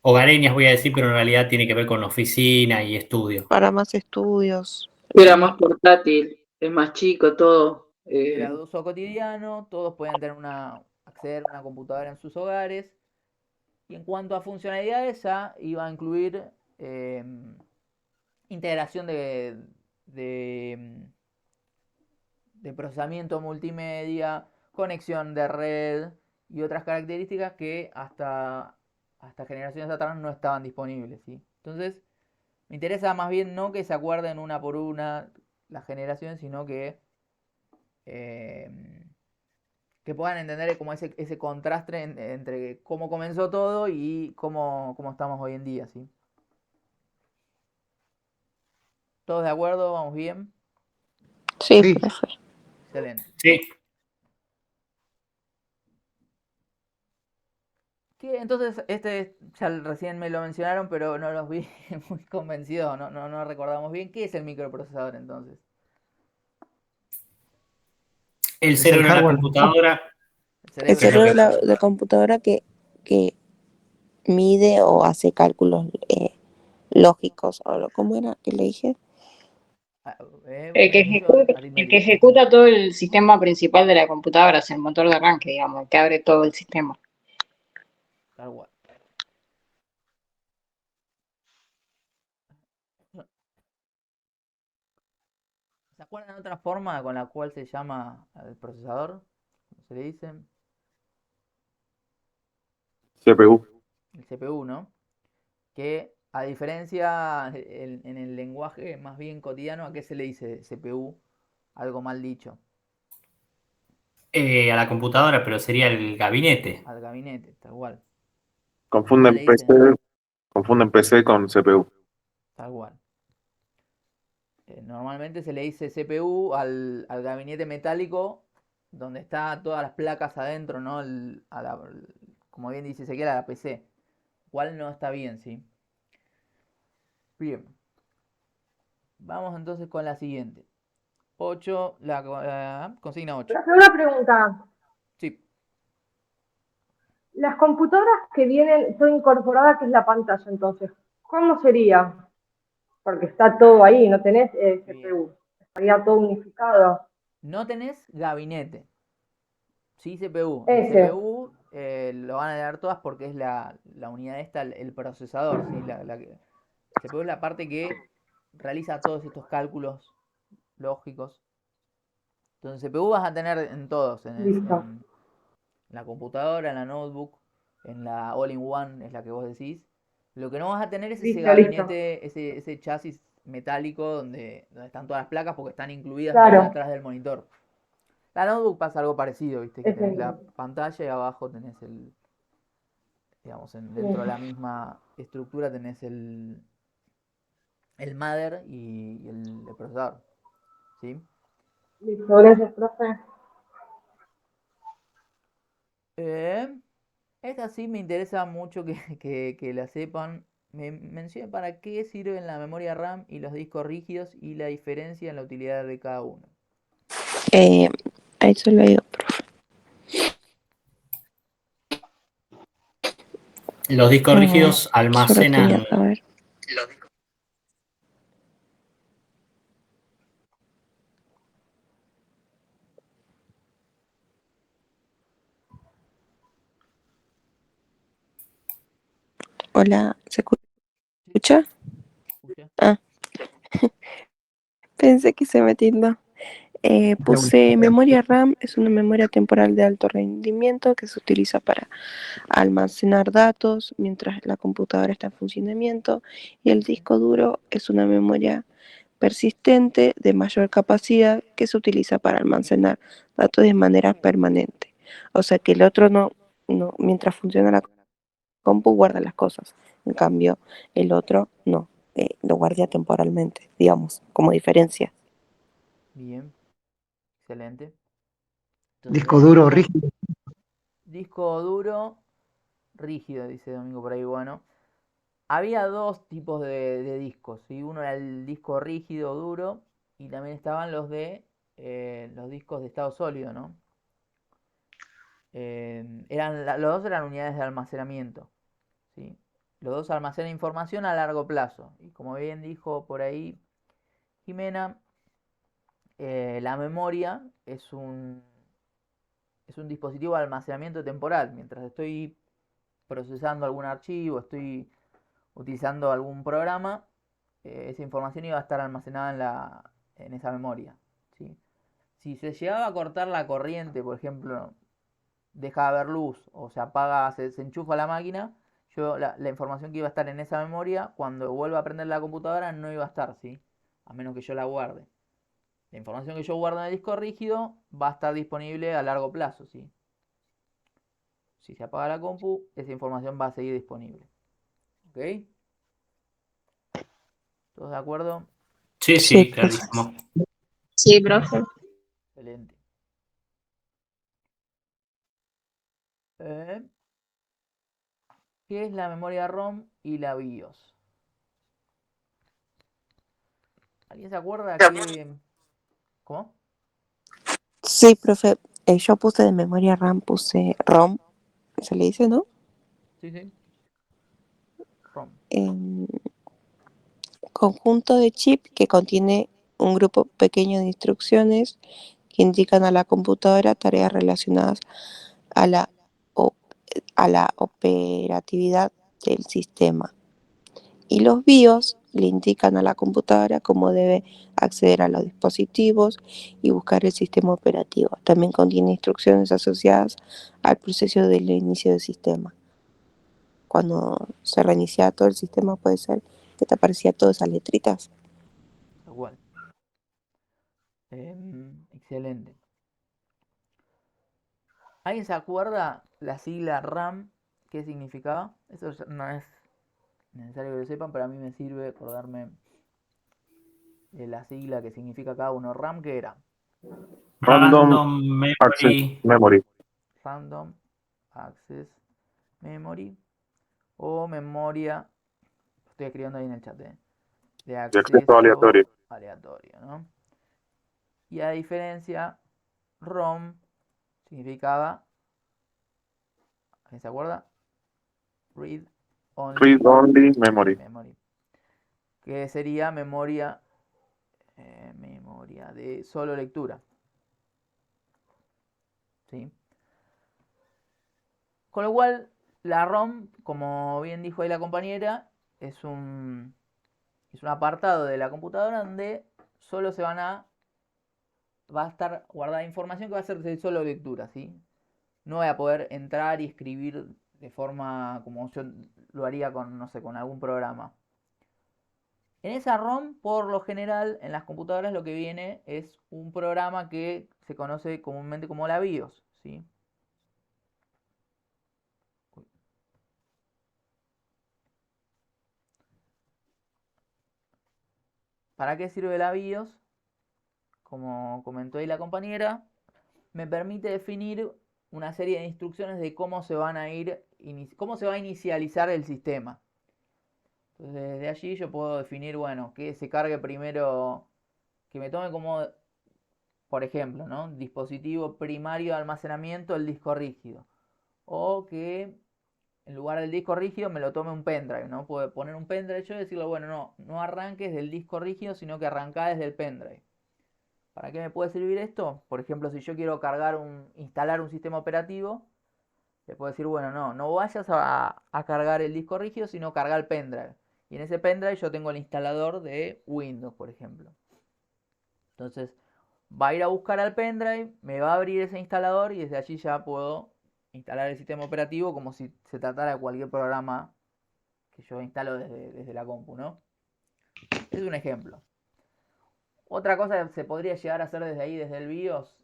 hogareñas, voy a decir, pero en realidad tiene que ver con oficina y estudio. Para más estudios. Era más portátil, es más chico todo. Era de uso cotidiano, todos podían tener acceder a una computadora en sus hogares. Y en cuanto a funcionalidades, ya iba a incluir integración de procesamiento multimedia, conexión de red y otras características que hasta generaciones atrás no estaban disponibles, ¿sí? Entonces, me interesa más bien no que se acuerden una por una las generaciones, sino que puedan entender como ese contraste entre cómo comenzó todo y cómo estamos hoy en día, ¿sí? ¿Todos de acuerdo? ¿Vamos bien? Sí, Sí. profe. Excelente. Sí. Entonces, ya recién me lo mencionaron, pero no los vi muy convencidos, no recordamos bien. ¿Qué es el microprocesador entonces? El Es el cerebro de la hardware. computadora. El cerebro de la computadora que mide o hace cálculos lógicos. ¿Cómo era que le dije? El que ejecuta todo el sistema principal de la computadora, es el motor de arranque, digamos, el que abre todo el sistema. Tal cual. ¿Se acuerdan de otra forma con la cual se llama el procesador? ¿Cómo se le dice? CPU. El CPU, ¿no? Que a diferencia en el lenguaje más bien cotidiano, ¿a qué se le dice CPU? Algo mal dicho. A la computadora, pero sería el gabinete. Al gabinete, tal cual. Confunden ¿Cómo le dicen? confunden PC con CPU. Tal cual. Normalmente se le dice CPU al gabinete metálico donde está todas las placas adentro, ¿no? Como bien dice Ezequiel, a la PC. Cual no está bien, ¿sí? Bien. Vamos entonces con la siguiente. 8, la consigna 8. Una pregunta. Sí. Las computadoras que vienen son incorporadas, que es la pantalla, entonces, ¿cómo sería? Porque está todo ahí, no tenés CPU, estaría todo unificado. No tenés gabinete. Sí, CPU. El Ese. CPU lo van a leer todas porque es la unidad esta, el procesador, ¿sí? CPU es la parte que realiza todos estos cálculos lógicos. Entonces, CPU vas a tener en todos, Listo. en la computadora, en la notebook, en la all-in-one, es la que vos decís. Lo que no vas a tener es ese Listo, gabinete, ese chasis metálico donde están todas las placas porque están incluidas ahí Claro. atrás del monitor. La notebook pasa algo parecido, ¿viste? Que tenés la pantalla y abajo tenés digamos, dentro de la misma estructura tenés el mother y el procesador, ¿sí? Listo, gracias, profe. Esta sí me interesa mucho que la sepan. Me menciona para qué sirven la memoria RAM y los discos rígidos y la diferencia en la utilidad de cada uno. Ahí se lo digo, profe. Los discos rígidos Yo lo tenía, almacenan. a ver. Hola, ¿se escucha? Ah, pensé que se me tildó. Puse memoria RAM, es una memoria temporal de alto rendimiento que se utiliza para almacenar datos mientras la computadora está en funcionamiento, y el disco duro es una memoria persistente de mayor capacidad que se utiliza para almacenar datos de manera permanente. O sea que el otro no mientras funciona la compu guarda las cosas, en cambio el otro no, lo guarda temporalmente, digamos, como diferencia. Bien, excelente. Entonces, Disco duro rígido. disco duro rígido, dice Domingo por ahí, bueno. Había dos tipos de discos, ¿sí? Uno era el disco rígido duro y también estaban los de los discos de estado sólido, ¿no? Los dos eran unidades de almacenamiento, ¿sí? Los dos almacenan información a largo plazo. Y como bien dijo por ahí Jimena, la memoria es un dispositivo de almacenamiento temporal. Mientras estoy procesando algún archivo, estoy utilizando algún programa, esa información iba a estar almacenada en esa memoria, ¿sí? Si se llegaba a cortar la corriente, por ejemplo, deja de haber luz o se apaga, se enchufa la máquina, la información que iba a estar en esa memoria, cuando vuelva a prender la computadora no iba a estar, ¿sí? A menos que yo la guarde. La información que yo guardo en el disco rígido va a estar disponible a largo plazo, ¿sí? Si se apaga la compu, esa información va a seguir disponible. ¿Ok? ¿Todos de acuerdo? Sí, Sí, clarísimo. Sí, profe. Excelente. ¿Qué es la memoria ROM y la BIOS? ¿Alguien se acuerda que... ¿Cómo? Sí, profe. Yo puse de memoria RAM, puse ROM, se le dice, ¿no? Sí. ROM. Conjunto de chip que contiene un grupo pequeño de instrucciones que indican a la computadora tareas relacionadas a la, a la operatividad del sistema. Y los BIOS le indican a la computadora cómo debe acceder a los dispositivos y buscar el sistema operativo. También contiene instrucciones asociadas al proceso del inicio del sistema. Cuando se reinicia todo el sistema, puede ser que te aparecían todas esas letritas. Igual. Excelente. ¿Alguien se acuerda la sigla RAM? ¿Qué significaba? Eso no es necesario que lo sepan, pero a mí me sirve acordarme de la sigla que significa cada uno. RAM, ¿qué era? Random Access Memory. Random Access Memory o memoria, estoy escribiendo ahí en el chat, de acceso aleatorio, ¿no? Y a diferencia, ROM significaba, ¿alguien se acuerda? Read Only Memory. Que sería memoria de solo lectura, ¿sí? Con lo cual, la ROM, como bien dijo ahí la compañera, es un apartado de la computadora donde solo va a estar guardada información que va a ser de solo lectura, ¿sí? No voy a poder entrar y escribir de forma como yo lo haría con, no sé, con algún programa. En esa ROM, por lo general, en las computadoras lo que viene es un programa que se conoce comúnmente como la BIOS, ¿sí? ¿Para qué sirve la BIOS? Como comentó ahí la compañera, me permite definir una serie de instrucciones de cómo se va a inicializar el sistema. Entonces, desde allí yo puedo definir, bueno, que se cargue primero, que me tome como, por ejemplo, ¿no? Dispositivo primario de almacenamiento el disco rígido. O que en lugar del disco rígido me lo tome un pendrive, ¿no? Puedo poner un pendrive yo y decirle, bueno, no arranques del disco rígido, sino que arranca desde el pendrive. ¿Para qué me puede servir esto? Por ejemplo, si yo quiero instalar un sistema operativo, le puedo decir, bueno, no vayas a cargar el disco rígido, sino carga el pendrive. Y en ese pendrive yo tengo el instalador de Windows, por ejemplo. Entonces, va a ir a buscar al pendrive, me va a abrir ese instalador y desde allí ya puedo instalar el sistema operativo como si se tratara de cualquier programa que yo instalo desde la compu, ¿no? Es un ejemplo. Otra cosa que se podría llegar a hacer desde ahí, desde el BIOS,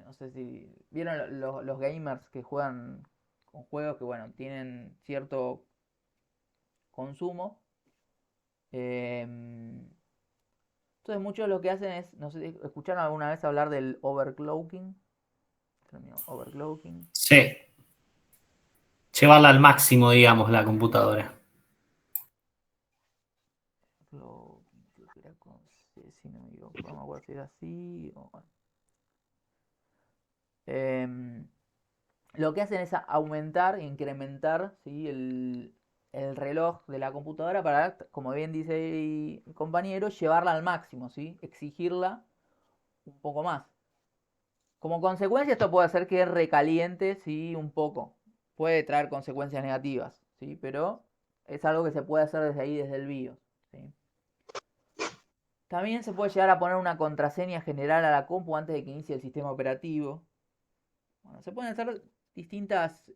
no sé si vieron los gamers que juegan con juegos que, bueno, tienen cierto consumo. Entonces muchos lo que hacen es, no sé, ¿escucharon alguna vez hablar del overclocking? Overclocking. Sí. Llevarla al máximo, digamos, la computadora. Creo que era con C, si no me equivoco. si era así. Bueno. Lo que hacen es aumentar e incrementar, ¿sí? el reloj de la computadora para, como bien dice el compañero, llevarla al máximo, ¿sí? Exigirla un poco más. Como consecuencia, esto puede hacer que recaliente, sí, un poco. Puede traer consecuencias negativas, ¿sí? Pero es algo que se puede hacer desde ahí, desde el BIOS, ¿sí? También se puede llegar a poner una contraseña general a la compu antes de que inicie el sistema operativo. Bueno, se pueden hacer distintas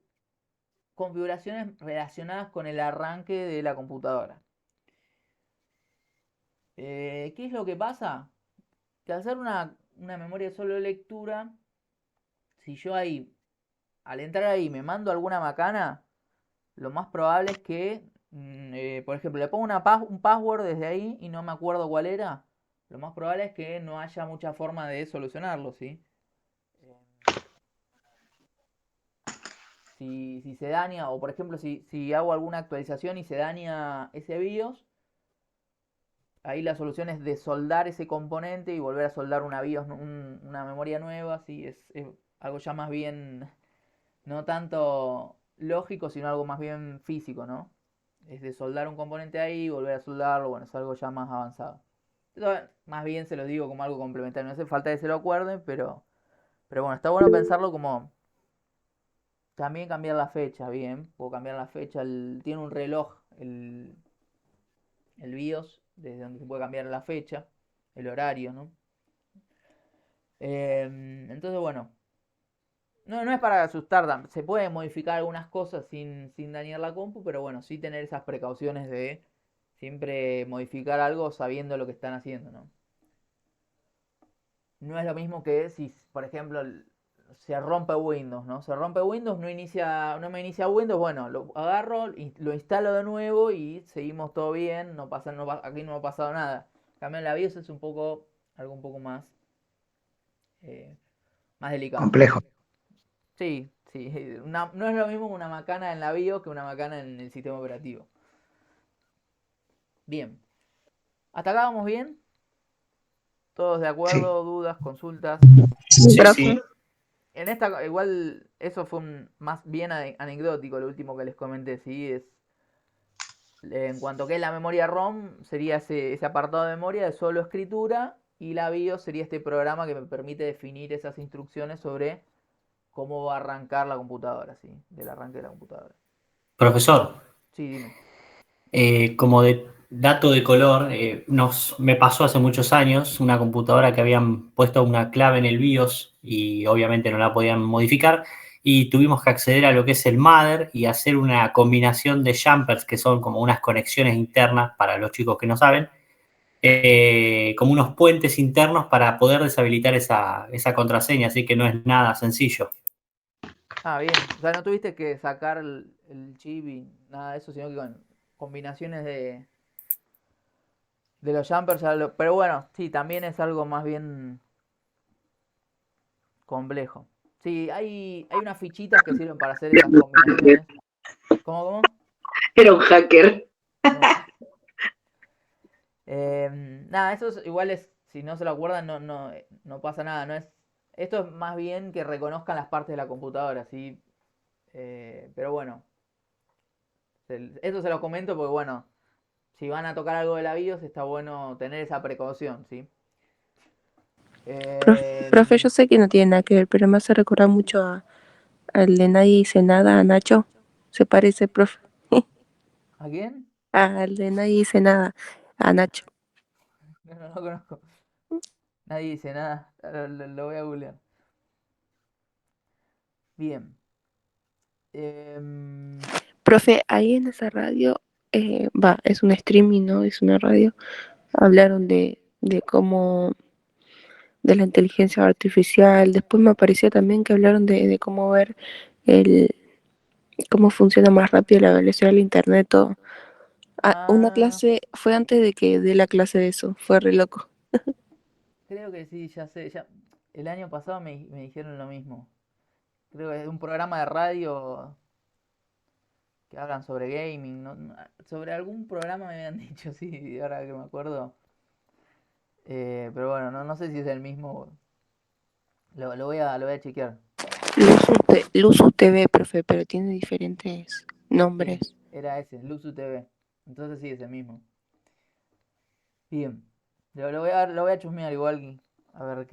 configuraciones relacionadas con el arranque de la computadora. ¿Qué es lo que pasa? Que al hacer una memoria de solo lectura, si yo ahí, al entrar ahí, me mando alguna macana, lo más probable es que, por ejemplo, le pongo un password desde ahí y no me acuerdo cuál era, lo más probable es que no haya mucha forma de solucionarlo, ¿sí? Si se daña, o por ejemplo, si hago alguna actualización y se daña ese BIOS, ahí la solución es desoldar ese componente y volver a soldar una BIOS, una memoria nueva, ¿sí? Es algo ya más bien, no tanto lógico, sino algo más bien físico, ¿no? Es desoldar un componente ahí y volver a soldarlo, bueno, es algo ya más avanzado. Eso más bien se lo digo como algo complementario, no hace falta que se lo acuerden, pero bueno, está bueno pensarlo como también cambiar la fecha, bien, puedo cambiar la fecha, tiene un reloj, el BIOS, desde donde se puede cambiar la fecha, el horario, ¿no? Entonces, bueno, no es para asustar, se pueden modificar algunas cosas sin dañar la compu, pero bueno, sí tener esas precauciones de siempre modificar algo sabiendo lo que están haciendo, ¿no? No es lo mismo que si, por ejemplo, se rompe Windows, ¿no? Se rompe Windows, no me inicia Windows, bueno, lo agarro, lo instalo de nuevo y seguimos todo bien, aquí no ha pasado nada. En cambio en la BIOS es algo un poco eh, más delicado. Complejo. Sí, sí, no es lo mismo una macana en la BIOS que una macana en el sistema operativo. Bien. ¿Hasta acá vamos bien? ¿Todos de acuerdo? ¿Dudas? ¿Consultas? Sí, Profe. sí. En esta, igual, eso fue más bien anecdótico, lo último que les comenté, ¿sí? En cuanto que es la memoria ROM, sería ese apartado de memoria de solo escritura, y la BIOS sería este programa que me permite definir esas instrucciones sobre cómo va a arrancar la computadora, ¿sí? Del arranque de la computadora. Profesor, Sí, dime. como de dato de color, me pasó hace muchos años una computadora que habían puesto una clave en el BIOS y obviamente no la podían modificar y tuvimos que acceder a lo que es el mother y hacer una combinación de jumpers que son como unas conexiones internas para los chicos que no saben, como unos puentes internos para poder deshabilitar esa contraseña, así que no es nada sencillo. Ah, bien. O sea, no tuviste que sacar el chip y nada de eso, sino que con combinaciones de los jumpers, pero bueno, sí, también es algo más bien complejo. Sí, hay unas fichitas que sirven para hacer esas combinaciones. ¿Cómo? Era un hacker. No. Nada, eso igual si no se lo acuerdan, no pasa nada. Esto es más bien que reconozcan las partes de la computadora, ¿sí? Pero bueno, eso se lo comento porque bueno, si van a tocar algo de la BIOS, está bueno tener esa precaución, ¿sí? Profe, yo sé que no tiene nada que ver, pero me hace recordar mucho al de Nadie Dice Nada, a Nacho. Se parece, profe. ¿A quién? Al de Nadie Dice Nada, a Nacho. No lo conozco. Nadie dice nada. Lo voy a googlear. Bien. Profe, ahí en esa radio, es un streaming, ¿no? Es una radio. Hablaron de cómo, de la inteligencia artificial. Después me apareció también que hablaron de cómo ver el, cómo funciona más rápido la velocidad del internet, todo. Una Ah, clase, fue antes de que dé la clase de eso, fue re loco. creo que sí, ya sé. El año pasado me dijeron lo mismo. Creo que es un programa de radio que hablan sobre gaming. Sobre algún programa me habían dicho, sí, ahora que me acuerdo. Pero bueno, no sé si es el mismo. Lo voy a chequear. Luzu TV, profe, pero tiene diferentes Sí, nombres. era ese, Luzu TV. Entonces sí, es el mismo. Bien. Lo voy a chusmear igual. A ver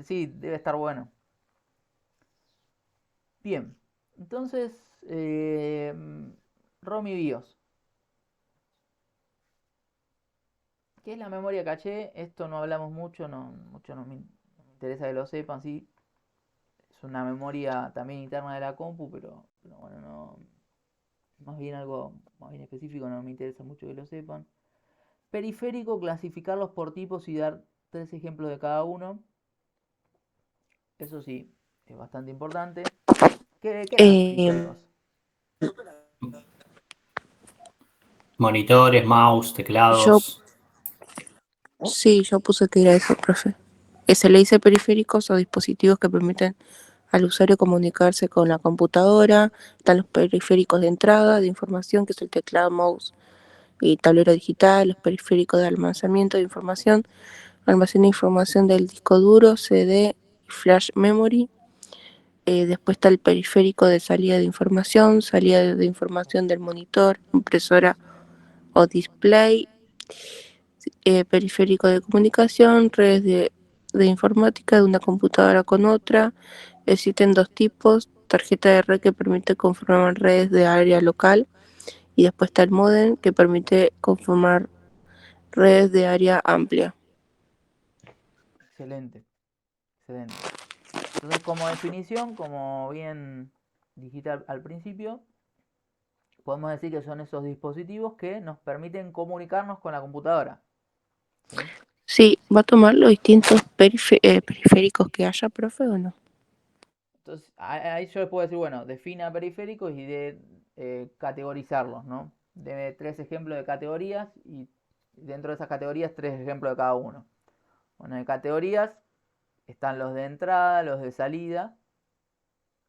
sí, debe estar bueno. Bien. Entonces, ROM y BIOS. ¿Qué es la memoria caché? Esto no hablamos mucho, mucho no me interesa que lo sepan, sí. Es una memoria también interna de la compu, pero bueno, no, más bien algo más bien específico, no me interesa mucho que lo sepan. Periférico, clasificarlos por tipos y dar 3 ejemplos de cada uno. Eso sí, es bastante importante. ¿Qué eran los periféricos? Monitores, mouse, Yo, teclados. sí, yo puse que era eso, profe. Se le dice periféricos o dispositivos que permiten al usuario comunicarse con la computadora. Están los periféricos de entrada de información, que es el teclado, mouse y tablero digital. Los periféricos de almacenamiento de información, almacena información del disco duro, CD y flash memory. Después está el periférico de salida de información del monitor, impresora o display. Periférico de comunicación, redes de informática de una computadora con otra. Existen dos tipos: tarjeta de red, que permite conformar redes de área local, y después está el módem, que permite conformar redes de área amplia. Excelente, excelente. Entonces, como definición, como bien dijiste al principio, podemos decir que son esos dispositivos que nos permiten comunicarnos con la computadora. ¿Sí? Sí, ¿va a tomar los distintos periféricos que haya, profe, o no? Entonces, ahí yo les puedo decir, bueno, defina periféricos y de categorizarlos, ¿no? Deme 3 ejemplos de categorías y dentro de esas categorías 3 ejemplos de cada uno. Bueno, en categorías están los de entrada, los de salida.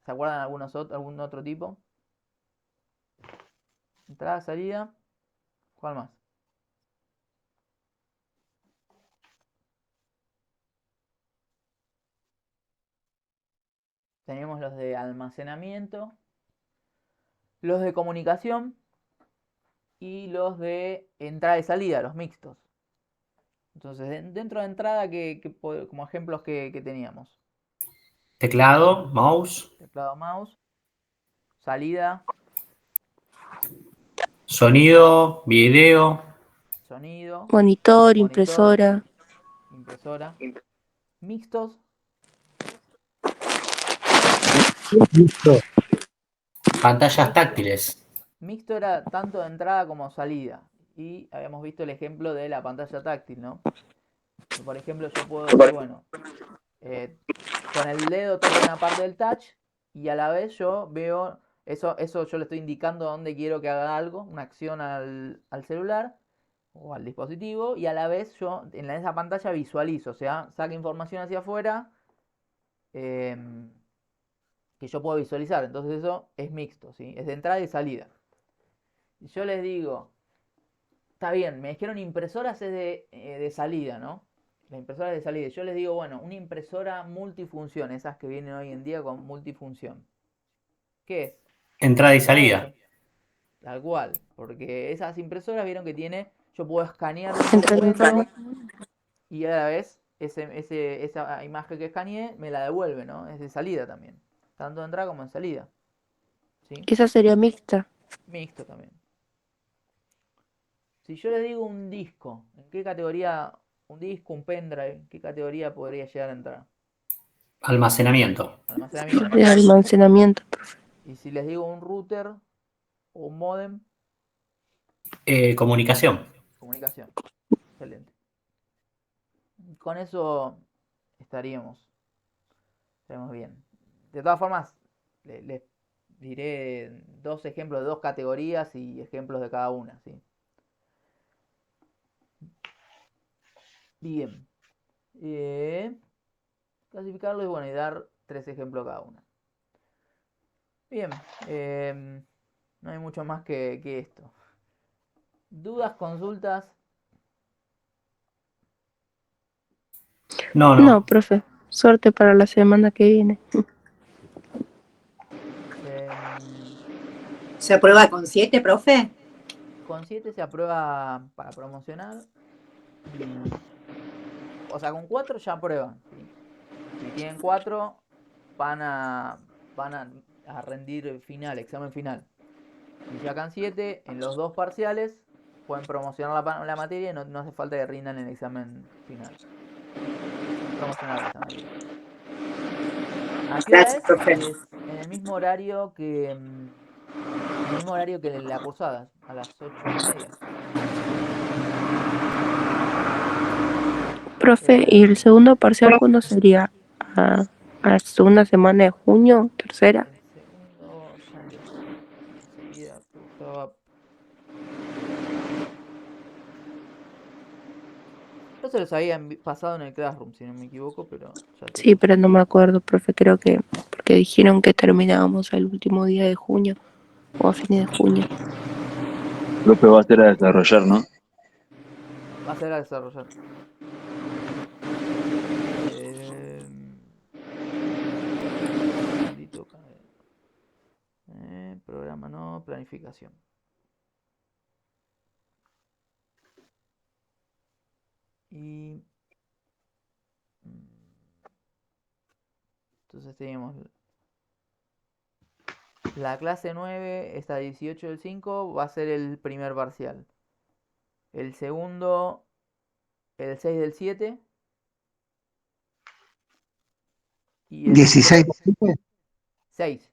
¿Se acuerdan algún otro tipo? Entrada, salida. ¿Cuál más? Tenemos los de almacenamiento, los de comunicación y los de entrada y salida, los mixtos. Entonces, dentro de entrada, como ejemplos que teníamos. Teclado, mouse. Teclado, mouse. Salida, Sonido, video. sonido. Monitor, Monitor, impresora. impresora. Mixtos. Listo. Pantallas táctiles. Mixto era tanto de entrada como salida. Y habíamos visto el ejemplo de la pantalla táctil, ¿no? Por ejemplo, yo puedo decir, bueno, con el dedo toco una parte del touch y a la vez yo veo, eso yo le estoy indicando dónde quiero que haga algo, una acción al celular o al dispositivo, y a la vez yo en esa pantalla visualizo, o sea, saca información hacia afuera que yo puedo visualizar. Entonces eso es mixto, ¿sí? Es de entrada y salida. Y yo les digo, está bien, me dijeron impresoras es de salida, ¿no? La impresora es de salida. Yo les digo, bueno, una impresora multifunción, esas que vienen hoy en día con multifunción. ¿Qué es? Entrada y salida. Tal cual, porque esas impresoras vieron que yo puedo escanear un documento y a la vez esa imagen que escaneé me la devuelve, ¿no? Es de salida también, tanto de entrada como en salida. ¿Sí? Esa sería mixta. Mixto también. Si yo les digo un disco, ¿en qué categoría, un disco, un pendrive, en qué categoría podría llegar a entrar? Almacenamiento. Almacenamiento. De almacenamiento, profe. Y si les digo un router o un modem, Comunicación. comunicación. Excelente. Con eso estaríamos bien. De todas formas, les diré 2 ejemplos de 2 categorías y ejemplos de cada una, ¿sí? Bien. Clasificarlo y bueno, y dar 3 ejemplos cada una. Bien. No hay mucho más que esto. ¿Dudas, consultas No, No, no. profe. Suerte para la semana que viene. ¿Se aprueba con 7, profe? Con 7 se aprueba para promocionar. O sea, con 4 ya aprueban. ¿Sí? Si tienen 4, van a rendir final, examen final. Si sacan 7, en los 2 parciales pueden promocionar la materia y no hace falta que rindan el examen final. Es promocional esa materia. ¿A qué hora Gracias, es? profe. Es en el mismo horario que la cursada, a las 8:30. Profe, ¿y el segundo parcial cuándo sería? ¿A la segunda semana de junio? ¿Tercera? El segundo, ya le digo, enseguida que buscaba. Yo se los había pasado en el Classroom, si no me equivoco, pero ya te Sí, lo... pero no me acuerdo, profe. Creo que porque dijeron que terminábamos el último día de junio o a fines de junio. Profe, va a ser a desarrollar, ¿no? Va a ser a desarrollar. Segundito acá. Programa no, planificación. Y entonces tenemos la clase 9, esta 18 del 5, va a ser el primer parcial. El segundo, el 6 del 7. Y el 16. 6.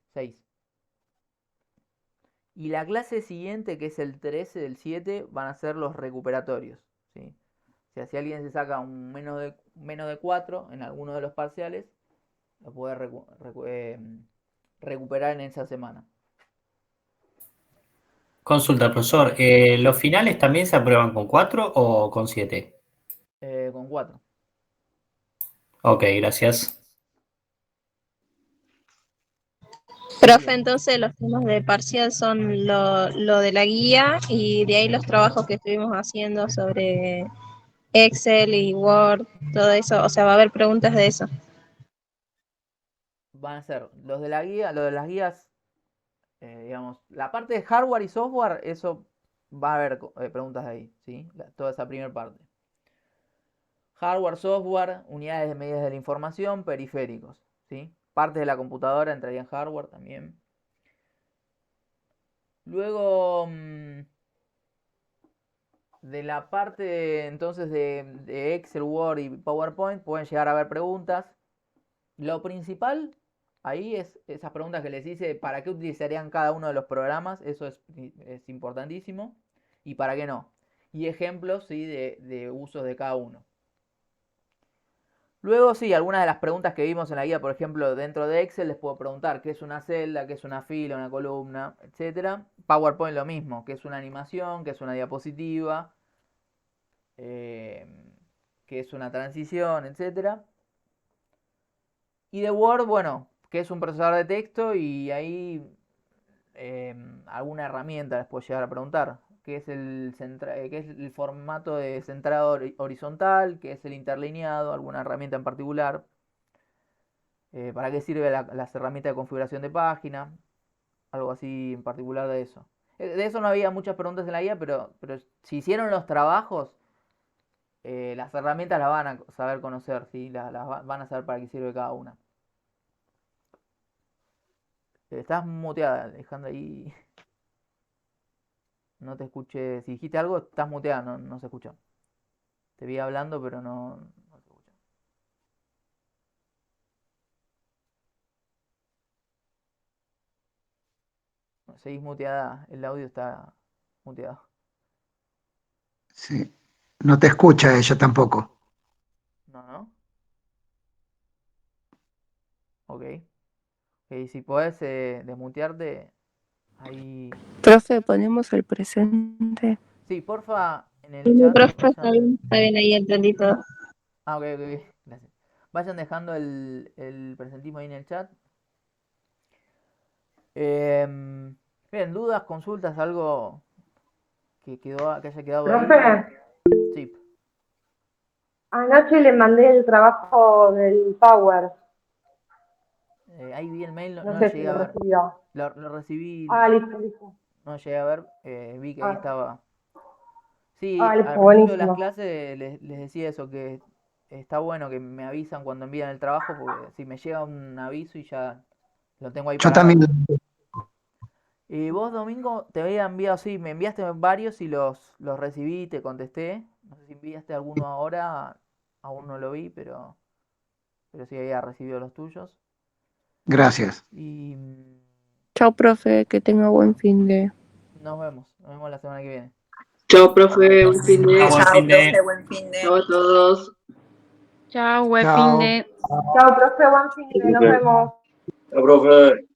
Y la clase siguiente, que es el 13 del 7, van a ser los recuperatorios. ¿Sí? O sea, si alguien se saca un menos de 4 en alguno de los parciales, lo puede recuperar en esa semana. Consulta, profesor. ¿Los finales también se aprueban con 4 o con 7? Con 4. Ok, gracias. Profe, entonces los temas de parcial son lo de la guía y de ahí los trabajos que estuvimos haciendo sobre Excel y Word, todo eso. O sea, va a haber preguntas de eso. Van a ser los de la guía, lo de las guías, digamos, la parte de hardware y software, eso va a haber preguntas de ahí, ¿sí? Toda esa primera parte. Hardware, software, unidades de medidas de la información, periféricos, ¿sí? Partes de la computadora entraría en hardware también. Luego, de la parte entonces de Excel, Word y PowerPoint, pueden llegar a haber preguntas. Lo principal ahí es esas preguntas que les hice, ¿para qué utilizarían cada uno de los programas? Eso es importantísimo. ¿Y para qué no? Y ejemplos, ¿sí? de usos de cada uno. Luego sí, algunas de las preguntas que vimos en la guía, por ejemplo, dentro de Excel, les puedo preguntar qué es una celda, qué es una fila, una columna, etc. PowerPoint lo mismo, qué es una animación, qué es una diapositiva, qué es una transición, etc. Y de Word, bueno, qué es un procesador de texto y ahí alguna herramienta les puedo llegar a preguntar. ¿Qué es qué es el formato de centrado horizontal? ¿Qué es el interlineado? ¿Alguna herramienta en particular? ¿Para qué sirve las herramientas de configuración de página? Algo así en particular de eso. De eso no había muchas preguntas en la guía, pero si hicieron los trabajos, las herramientas las van a saber conocer, ¿sí? Van a saber para qué sirve cada una. Estás muteada, Alejandra, ahí. No te escuché. Si dijiste algo, estás muteada, no se escuchó. Te vi hablando, pero no se escuchó. No, seguís muteada, el audio está muteado. Sí. No te escucha ella tampoco. No. Ok. Si podés desmutearte, ahí. Profe, ponemos el presente. Sí, porfa, en el Sí, chat profe, vayan. está bien ahí, entendí todo. Ok, gracias. Vayan dejando el presentismo ahí en el chat. Bien, dudas, consultas, algo que haya quedado ahí. Profe, Sí. Anoche le mandé el trabajo del Power. Ahí vi el mail, no No lo sé si llegué a lo ver. recibió. Lo recibí, Listo, listo. no lo llegué a ver, vi que ahí estaba. Sí, Listo, al principio de las buenísimo. clases les decía eso, que está bueno que me avisan cuando envían el trabajo, porque si me llega un aviso y ya lo tengo ahí Yo para ver. también. Y vos, Domingo, te había enviado, sí, me enviaste varios y los recibí, te contesté. No sé si enviaste alguno ahora, aún no lo vi, pero sí había recibido los tuyos. Gracias. Y Chao, profe, que tenga buen fin de. nos vemos la semana que viene. Chao, profe, buen fin de. Chao, buen Chao, fin de. profe, buen fin de. Chao a todos. Chao, buen fin Chao. de. Chao, profe, buen fin de, nos vemos. Chao, profe.